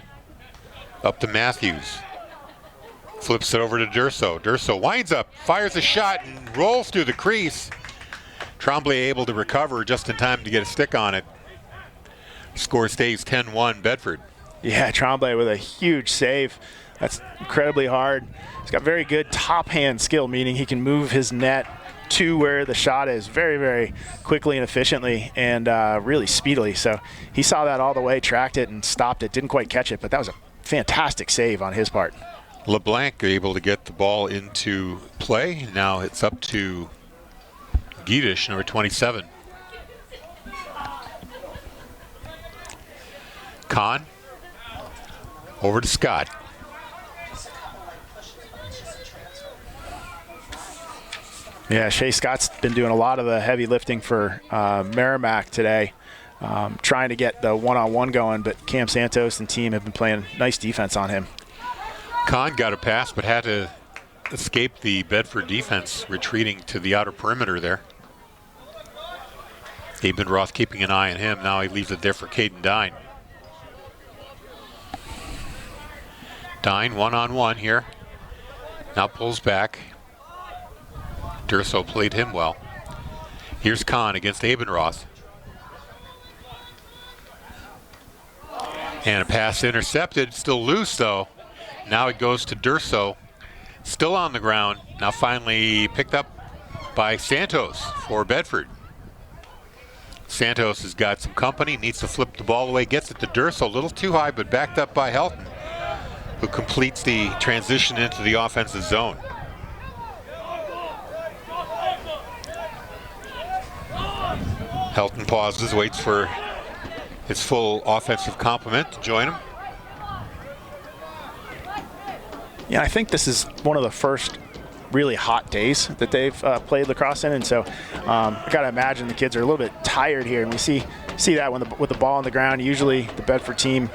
up to Matthews. Flips it over to Durso. Durso winds up, fires a shot, and rolls through the crease. Tremblay able to recover just in time to get a stick on it. Score stays 10-1 Bedford. Yeah, Tremblay with a huge save. That's incredibly hard. He's got very good top hand skill, meaning he can move his net to where the shot is very, very quickly and efficiently and really speedily. So he saw that all the way, tracked it, and stopped it. Didn't quite catch it, but that was a fantastic save on his part. LeBlanc able to get the ball into play. Now it's up to Gedish, number 27. Kahn over to Scott. Yeah, Shea Scott's been doing a lot of the heavy lifting for Merrimack today, trying to get the one-on-one going, but Cam Santos and team have been playing nice defense on him. Kahn got a pass but had to escape the Bedford defense retreating to the outer perimeter there. Aben Roth keeping an eye on him. Now he leaves it there for Caden Dine. Dine one-on-one here. Now pulls back. Durso played him well. Here's Kahn against Aben Roth. And a pass intercepted, still loose though. Now it goes to Durso, still on the ground. Now finally picked up by Santos for Bedford. Santos has got some company, needs to flip the ball away, gets it to Durso, a little too high, but backed up by Helton, who completes the transition into the offensive zone. Helton pauses, waits for his full offensive complement to join him. Yeah, I think this is one of the first really hot days that they've played lacrosse in, and so I gotta imagine the kids are a little bit tired here, and we see that with the ball on the ground. Usually the Bedford team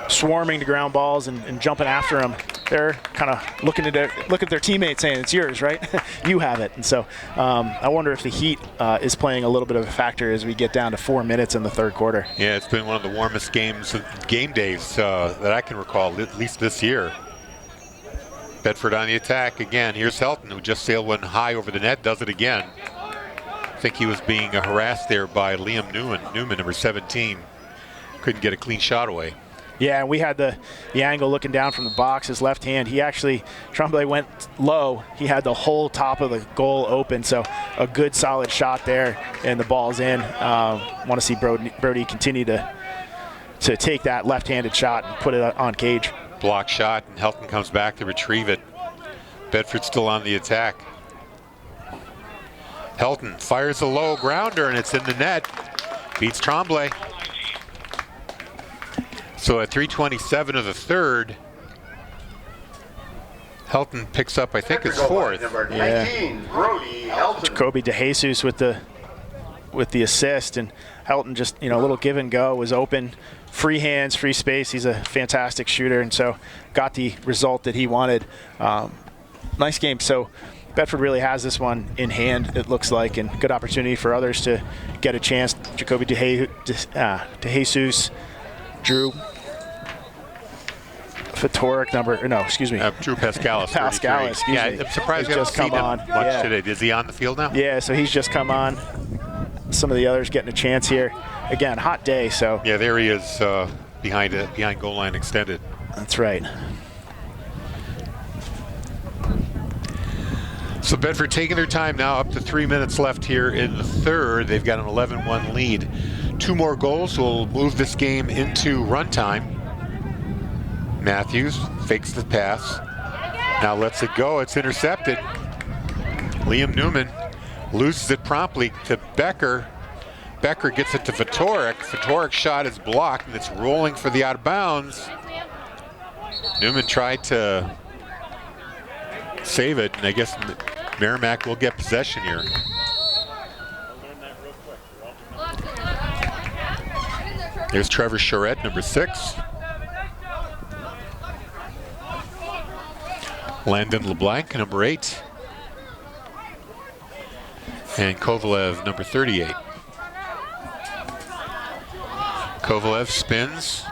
swarming to ground balls and jumping after them. They're kind of look at their teammates saying, it's yours, right? You have it. And so I wonder if the heat is playing a little bit of a factor as we get down to 4 minutes in the third quarter. Yeah, it's been one of the warmest game days that I can recall, at least this year. Bedford on the attack again. Here's Helton, who just sailed one high over the net, does it again. I think he was being harassed there by Liam Newman, number 17. Couldn't get a clean shot away. Yeah, and we had the angle looking down from the box, his left hand. He actually, Tremblay went low. He had the whole top of the goal open, so a good solid shot there, and the ball's in. Want to see Brody continue to take that left-handed shot and put it on cage. Block shot, and Helton comes back to retrieve it. Bedford still on the attack. Helton fires a low grounder, and it's in the net. Beats Tremblay. So at 3:27 of the third, Helton picks up, I think, his fourth. Number 19, Brody Helton. Jacoby DeJesus with the assist, and Helton just, a little give and go, was open, free hands, free space. He's a fantastic shooter, and so got the result that he wanted. Nice game. So Bedford really has this one in hand, it looks like, and good opportunity for others to get a chance. Jacoby DeJesus, Drew Fatorik, Drew Pascalis. Pascalis, I'm surprised you haven't seen him much today. Is he on the field now? Yeah, so he's just come on. Some of the others getting a chance here. Again, hot day, so. Yeah, there he is behind goal line extended. That's right. So Bedford taking their time now, up to 3 minutes left here in the third. They've got an 11-1 lead. 2 more goals will move this game into runtime. Matthews fakes the pass. Now lets it go. It's intercepted. Liam Newman loses it promptly to Becker. Becker gets it to Fatorik. Fatorik's shot is blocked, and it's rolling for the out of bounds. Newman tried to save it, and I guess Merrimack will get possession here. There's Trevor Charette, number 6. Landon LeBlanc, number 8. And Kovalev, number 38. Kovalev spins,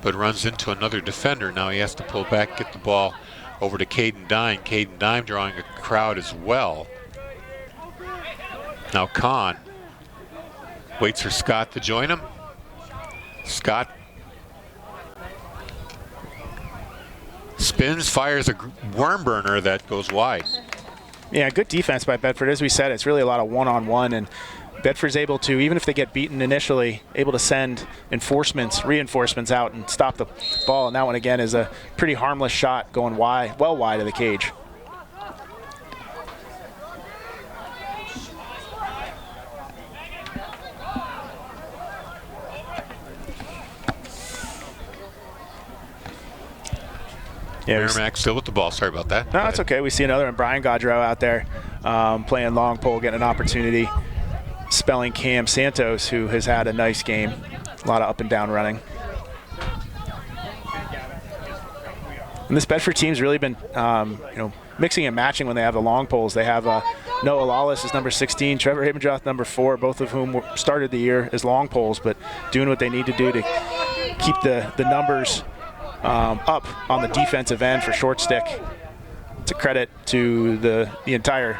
but runs into another defender. Now he has to pull back, get the ball over to Caden Dime. Caden Dime drawing a crowd as well. Now Kahn waits for Scott to join him. Scott spins, fires a worm burner that goes wide. Yeah, good defense by Bedford. As we said, it's really a lot of one-on-one, and Bedford's able to, even if they get beaten initially, able to send reinforcements out and stop the ball. And that one, again, is a pretty harmless shot going wide, well wide of the cage. Yeah, Merrimack still with the ball. Sorry about that. No, that's okay. We see another one, Brian Gaudreau out there playing long pole, getting an opportunity, spelling Cam Santos, who has had a nice game. A lot of up and down running. And this Bedford team's really been, mixing and matching when they have the long poles. They have Noah Lawless is number 16, Trevor Habenjoth number 4, both of whom started the year as long poles, but doing what they need to do to keep the numbers up on the defensive end for short stick. It's a credit to the entire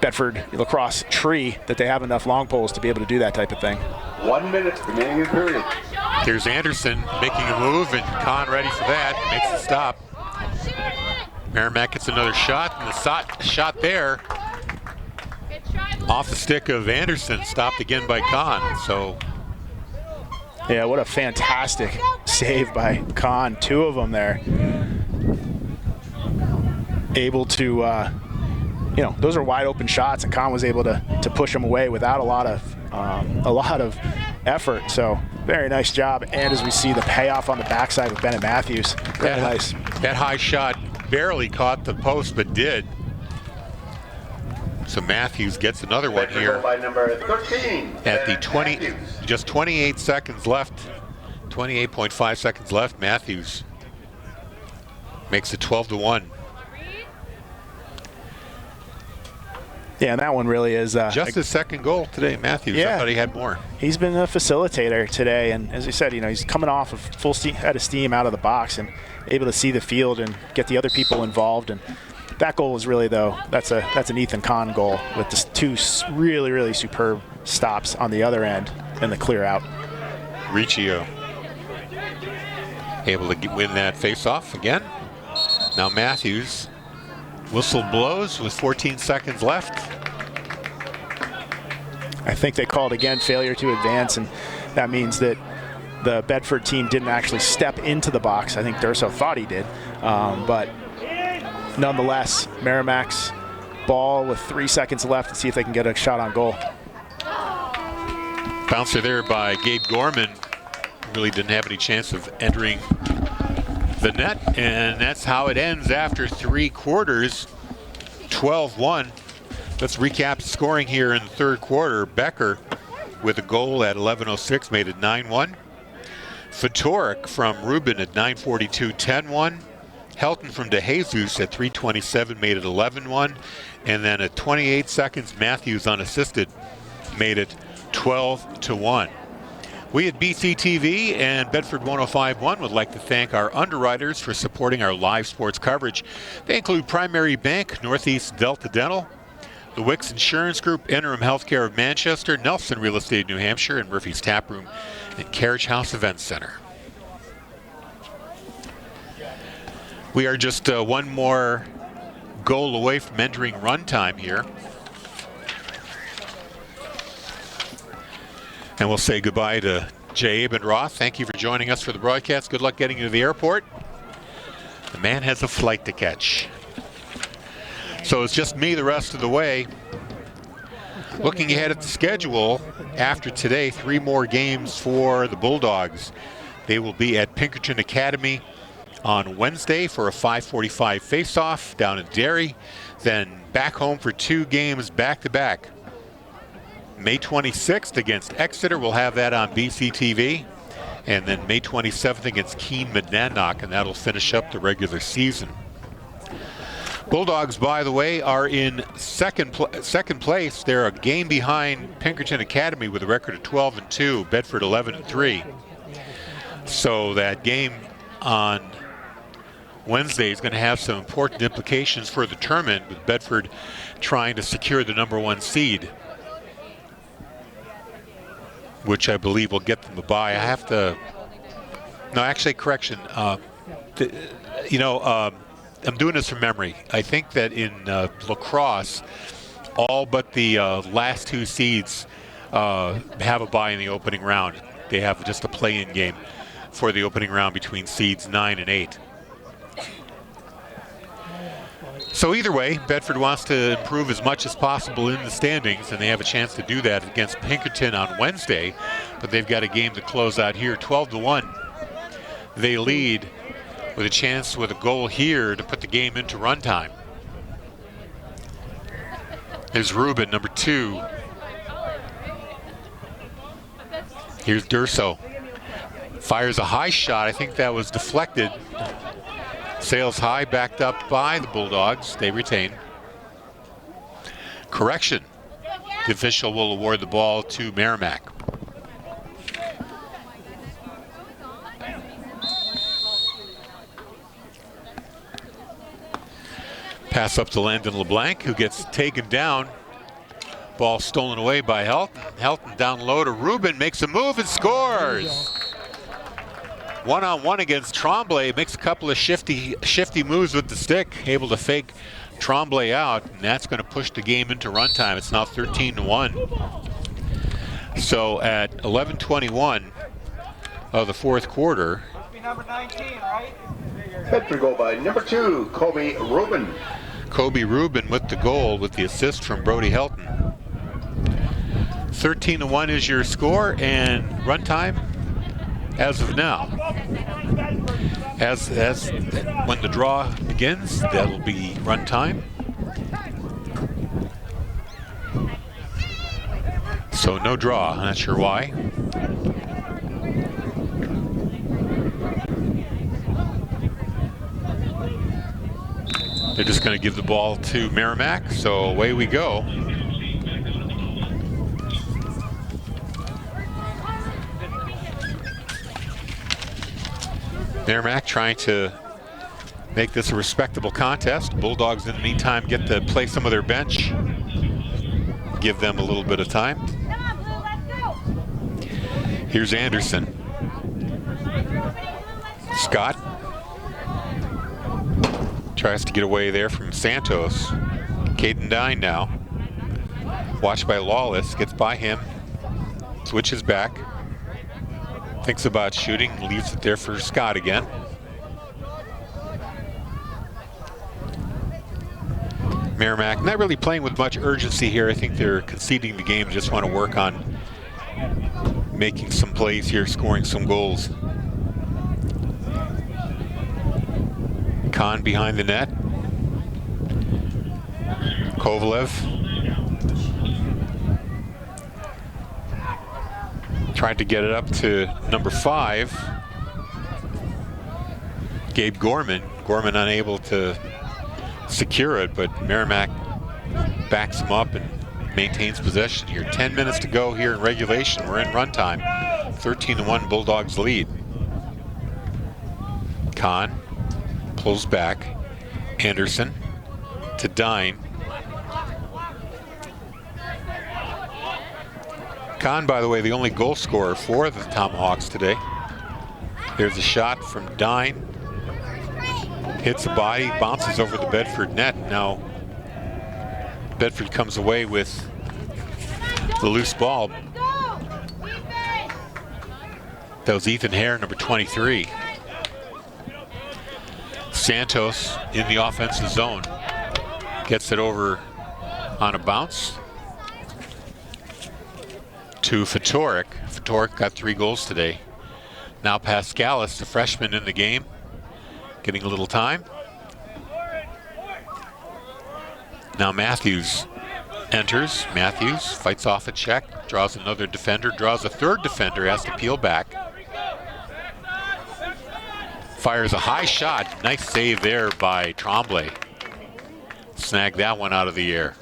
Bedford lacrosse tree that they have enough long poles to be able to do that type of thing. 1 minute remaining in period. Here's Anderson making a move, and Kahn ready for that, makes the stop. Merrimack gets another shot, and the shot there off the stick of Anderson, stopped again by Kahn. So yeah, what a fantastic save by Kahn. 2 of them there. Able to, those are wide open shots, and Kahn was able to push them away without a lot of effort. So very nice job. And as we see the payoff on the backside with Bennett Matthews, very nice. That high shot barely caught the post, but did. So Matthews gets another one here By number 13, at the 20, just 28 seconds left, 28.5 seconds left. Matthews makes it 12-1. Yeah, and that one really is just his second goal today, Matthews. Yeah. I thought he had more. He's been a facilitator today, and as you said, he's coming off of full head of steam out of the box and able to see the field and get the other people involved. And that goal is really, though, that's an Ethan Kahn goal with just 2 really, really superb stops on the other end and the clear out. Riccio able to win that face-off again. Now Matthews, whistle blows with 14 seconds left. I think they called again failure to advance, and that means that the Bedford team didn't actually step into the box. I think Durso thought he did, but nonetheless, Merrimack's ball with 3 seconds left to see if they can get a shot on goal. Bouncer there by Gabe Gorman. Really didn't have any chance of entering the net, and that's how it ends after 3 quarters, 12-1. Let's recap the scoring here in the third quarter. Becker with a goal at 11:06 made it 9-1. Fatorik from Rubin at 9:42, 10-1. Helton from DeJesus at 3:27 made it 11-1. And then at 28 seconds, Matthews unassisted made it 12-1. We at BCTV and Bedford 105.1 would like to thank our underwriters for supporting our live sports coverage. They include Primary Bank, Northeast Delta Dental, the Wicks Insurance Group, Interim Healthcare of Manchester, Nelson Real Estate New Hampshire, and Murphy's Tap Room and Carriage House Events Center. We are just one more goal away from entering runtime here. And we'll say goodbye to Jay Abendroth. Thank you for joining us for the broadcast. Good luck getting to the airport. The man has a flight to catch. So it's just me the rest of the way. Looking ahead at the schedule, after today, 3 more games for the Bulldogs. They will be at Pinkerton Academy on Wednesday for a 5:45 face-off down in Derry. Then back home for 2 games back-to-back. May 26th against Exeter, we'll have that on BCTV. And then May 27th against Keene Monadnock, and that'll finish up the regular season. Bulldogs, by the way, are in second place. They're a game behind Pinkerton Academy with a record of 12-2, Bedford 11-3. So that game on Wednesday is going to have some important implications for the tournament, with Bedford trying to secure the #1 seed, which I believe will get them a bye. I have to, no, actually, correction. I'm doing this from memory. I think that in Lacrosse, all but the last 2 seeds have a bye in the opening round. They have just a play-in game for the opening round between seeds 9 and 8. So either way, Bedford wants to improve as much as possible in the standings, and they have a chance to do that against Pinkerton on Wednesday, but they've got a game to close out here. 12-1. They lead with a chance with a goal here to put the game into runtime. There's Rubin, number 2. Here's Durso. Fires a high shot. I think that was deflected. Sails high, backed up by the Bulldogs. They retain. Correction. The official will award the ball to Merrimack. Pass up to Landon LeBlanc, who gets taken down. Ball stolen away by Helton. Helton down low to Rubin, makes a move and scores. 1-on-1 against Tremblay, makes a couple of shifty moves with the stick, able to fake Tremblay out, and that's going to push the game into runtime. It's now 13-1. So at 11:21 of the fourth quarter. Number 19, right? Bedford goal by number 2, Kobe Rubin. Kobe Rubin with the goal, with the assist from Brody Helton. 13-1 is your score, and runtime as of now. As when the draw begins, that'll be runtime. So no draw, I'm not sure why. They're just going to give the ball to Merrimack, so away we go. Merrimack trying to make this a respectable contest. Bulldogs in the meantime get to play some of their bench. Give them a little bit of time. Here's Anderson. Scott tries to get away there from Santos. Caden Dine now. Watched by Lawless, gets by him. Switches back. Thinks about shooting, leaves it there for Scott again. Merrimack not really playing with much urgency here. I think they're conceding the game, just want to work on making some plays here, scoring some goals. Kahn behind the net. Kovalev tried to get it up to number 5. Gabe Gorman. Gorman unable to secure it, but Merrimack backs him up and maintains possession here. 10 minutes to go here in regulation. We're in runtime. 13-1 Bulldogs lead. Kahn pulls back. Anderson to Dine. Kahn, by the way, the only goal scorer for the Tomahawks today. There's a shot from Dine. Hits the body, bounces over the Bedford net. Now Bedford comes away with the loose ball. That was Ethan Hare, number 23. Santos in the offensive zone. Gets it over on a bounce to Fatorik. Fatorik got 3 goals today. Now Pascalis, the freshman in the game, getting a little time. Now Matthews enters. Matthews fights off a check, draws another defender, draws a third defender, has to peel back. Fires a high shot. Nice save there by Tremblay. Snagged that one out of the air.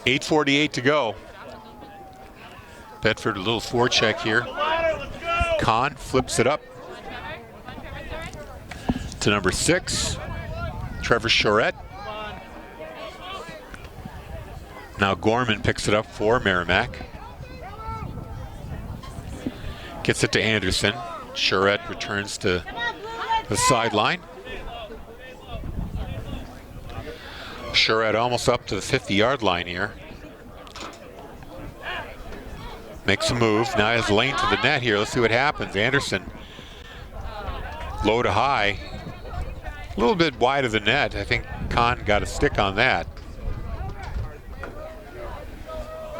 8:48 to go. Bedford a little forecheck here. Kahn flips it up to number 6, Trevor Charette. Now Gorman picks it up for Merrimack. Gets it to Anderson. Charette returns to the sideline. Charette almost up to the 50-yard line here. Makes a move. Now has lane to the net here. Let's see what happens. Anderson, low to high. A little bit wide of the net. I think Kahn got a stick on that.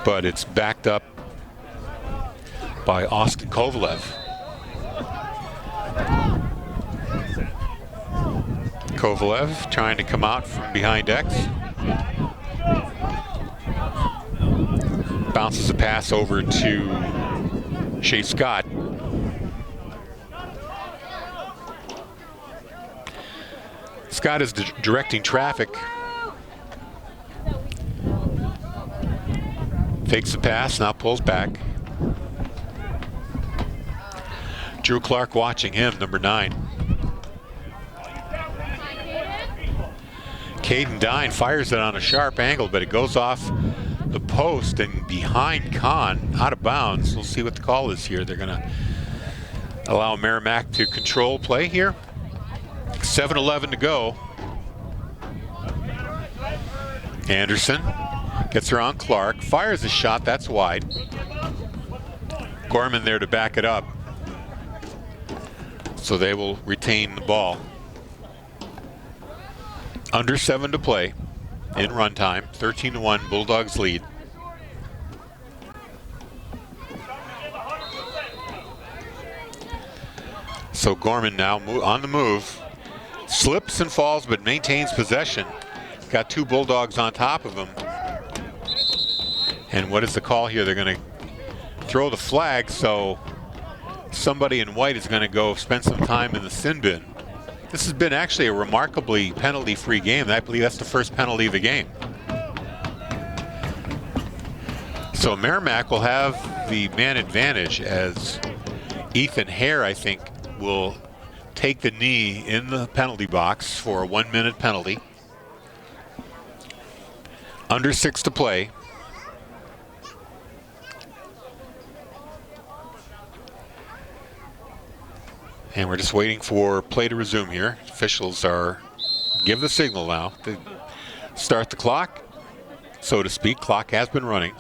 But it's backed up by Austin Kovalev. Kovalev trying to come out from behind X. Bounces a pass over to Shea Scott. Scott is directing traffic. Fakes the pass, now pulls back. Drew Clark watching him, number 9. Caden Dine fires it on a sharp angle, but it goes off the post and behind Kahn, out of bounds. We'll see what the call is here. They're going to allow Merrimack to control play here. 7:11 to go. Anderson gets her on Clark, fires a shot, that's wide. Gorman there to back it up. So they will retain the ball. Under 7 to play in runtime. 13-1 Bulldogs lead. So Gorman now on the move. Slips and falls but maintains possession. Got 2 Bulldogs on top of him. And what is the call here? They're going to throw the flag, so somebody in white is going to go spend some time in the sin bin. This has been actually a remarkably penalty-free game. I believe that's the first penalty of the game. So Merrimack will have the man advantage as Ethan Hare, I think, will take the knee in the penalty box for a 1-minute penalty. Under 6 to play. And we're just waiting for play to resume here. Officials give the signal now to start the clock, so to speak. Clock has been running.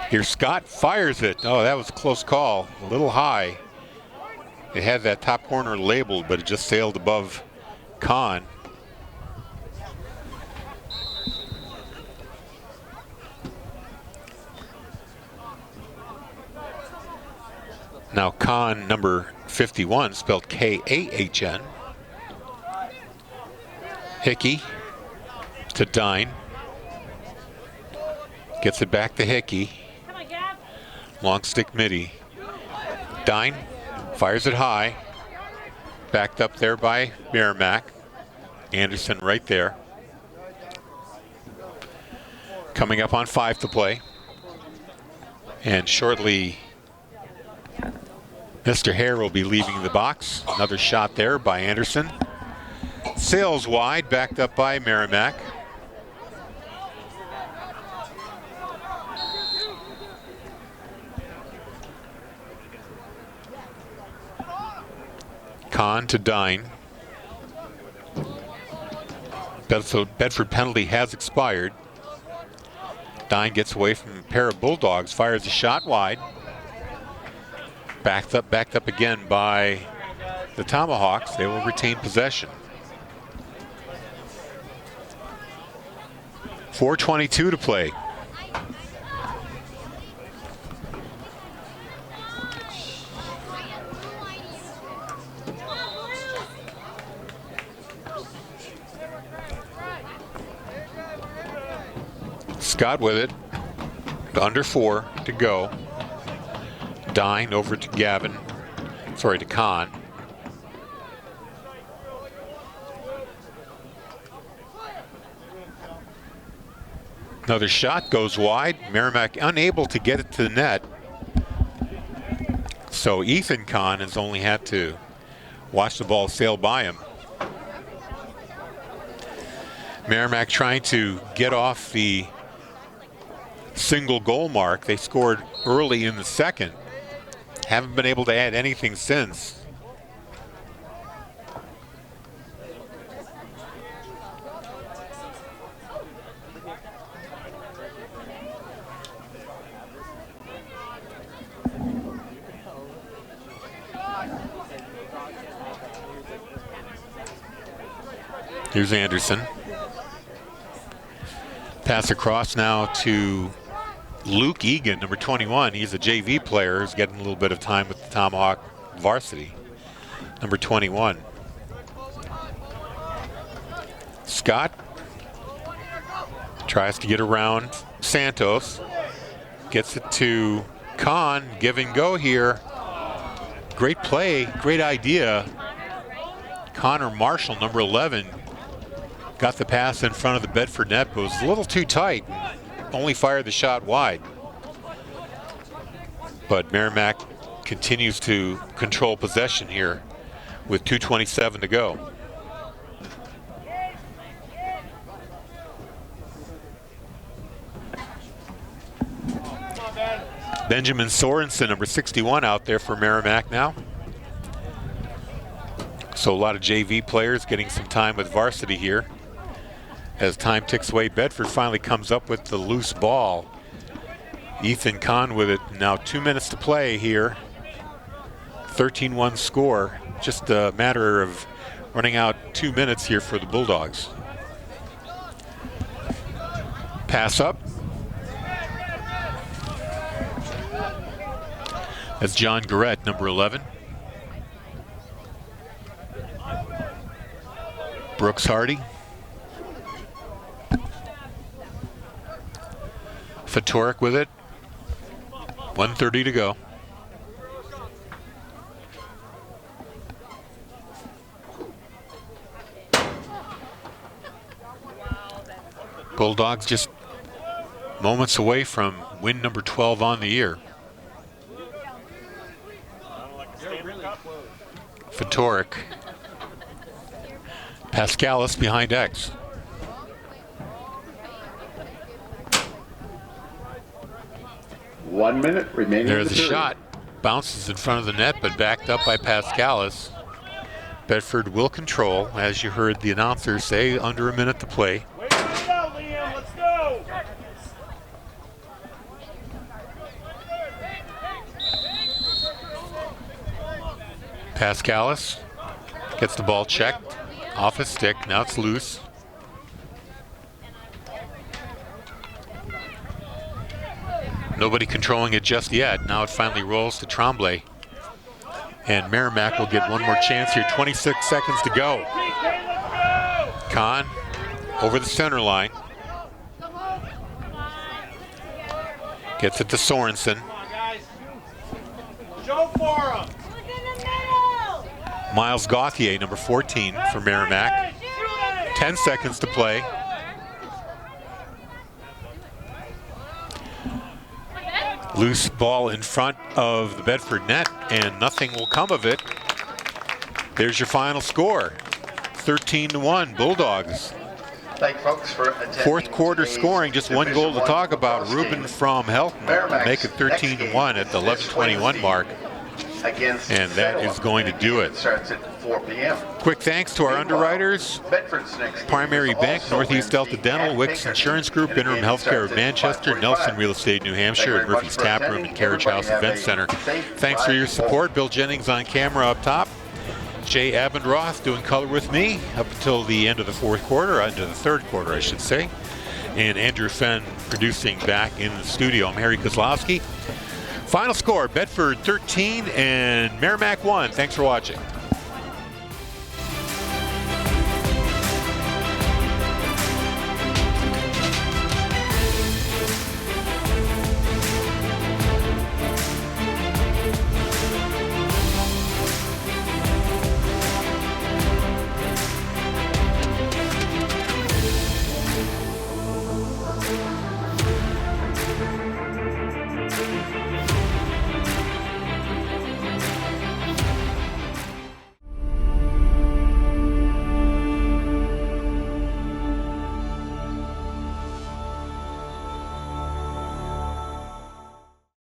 Here Scott fires it. Oh, that was a close call. A little high. It had that top corner labeled, but it just sailed above Kahn. Now Kahn, number 51, spelled K-A-H-N. Hickey to Dine. Gets it back to Hickey. Long stick midi. Dine fires it high. Backed up there by Merrimack. Anderson right there. Coming up on 5 to play. And shortly, Mr. Hare will be leaving the box. Another shot there by Anderson. Sails wide, backed up by Merrimack. Kahn to Dine. So Bedford penalty has expired. Dine gets away from a pair of Bulldogs, fires a shot wide. Backed up again by the Tomahawks. They will retain possession. 4:22 to play. Scott with it. Under 4 to go. Dine over to Gavin. Sorry, to Kahn. Another shot goes wide. Merrimack unable to get it to the net. So Ethan Kahn has only had to watch the ball sail by him. Merrimack trying to get off the single goal mark. They scored early in the second. Haven't been able to add anything since. Here's Anderson. Pass across now to Luke Egan, number 21. He's a JV player who's getting a little bit of time with the Tomahawk Varsity. Number 21. Scott tries to get around Santos. Gets it to Kahn. Give and go here. Great play, great idea. Connor Marshall, number 11, got the pass in front of the Bedford net, but was a little too tight. Only fired the shot wide. But Merrimack continues to control possession here with 2:27 to go. Benjamin Sorensen, number 61, out there for Merrimack now. So a lot of JV players getting some time with Varsity here. As time ticks away, Bedford finally comes up with the loose ball. Ethan Kahn with it. Now 2 minutes to play here. 13-1 score. Just a matter of running out 2 minutes here for the Bulldogs. Pass up. That's John Garrett, number 11. Brooks Hardy. Fatorik with it. 1:30 to go. Bulldogs just moments away from win number 12 on the year. Fatorik. Pascalis behind X. One minute remaining. There's a shot. Bounces in front of the net, but backed up by Pascalis. Bedford will control, as you heard the announcer say, under a minute to play. Let's go. Pascalis gets the ball checked off his stick. Now it's loose. Nobody controlling it just yet. Now it finally rolls to Tremblay. And Merrimack will get one more chance here. 26 seconds to go. Kahn over the center line. Gets it to Sorensen. Show for him. Miles Gauthier, number 14 for Merrimack. 10 seconds to play. Loose ball in front of the Bedford net, and nothing will come of it. There's your final score. 13-1, Bulldogs. Thank folks for attending. Fourth quarter today's scoring, just one Division goal to I talk about. lacrosse Ruben game. from Helton Merrimack's make it next game 13-1 at the is 11:21 mark. Against And that is going to do it. Starts at 4 p.m. Quick thanks to our underwriters. Bedford's next game Primary is Bank, also Northeast Delta Wednesday Dental, at Wicks Pinkerton. Insurance Group, And the Interim game Healthcare of starts at Manchester, 5:45. Nelson Real Estate New Hampshire, and Thank you very Murphy's much for Tap Room attending. and Carriage House Everybody Event have Center. a safe Thanks for ride your home. support. Bill Jennings on camera up top. Jay Abendroth doing color with me up until the end of the fourth quarter, into the third quarter, I should say. And Andrew Fenn producing back in the studio. I'm Harry Kozlowski. Final score, Bedford 13 and Merrimack 1. Thanks for watching.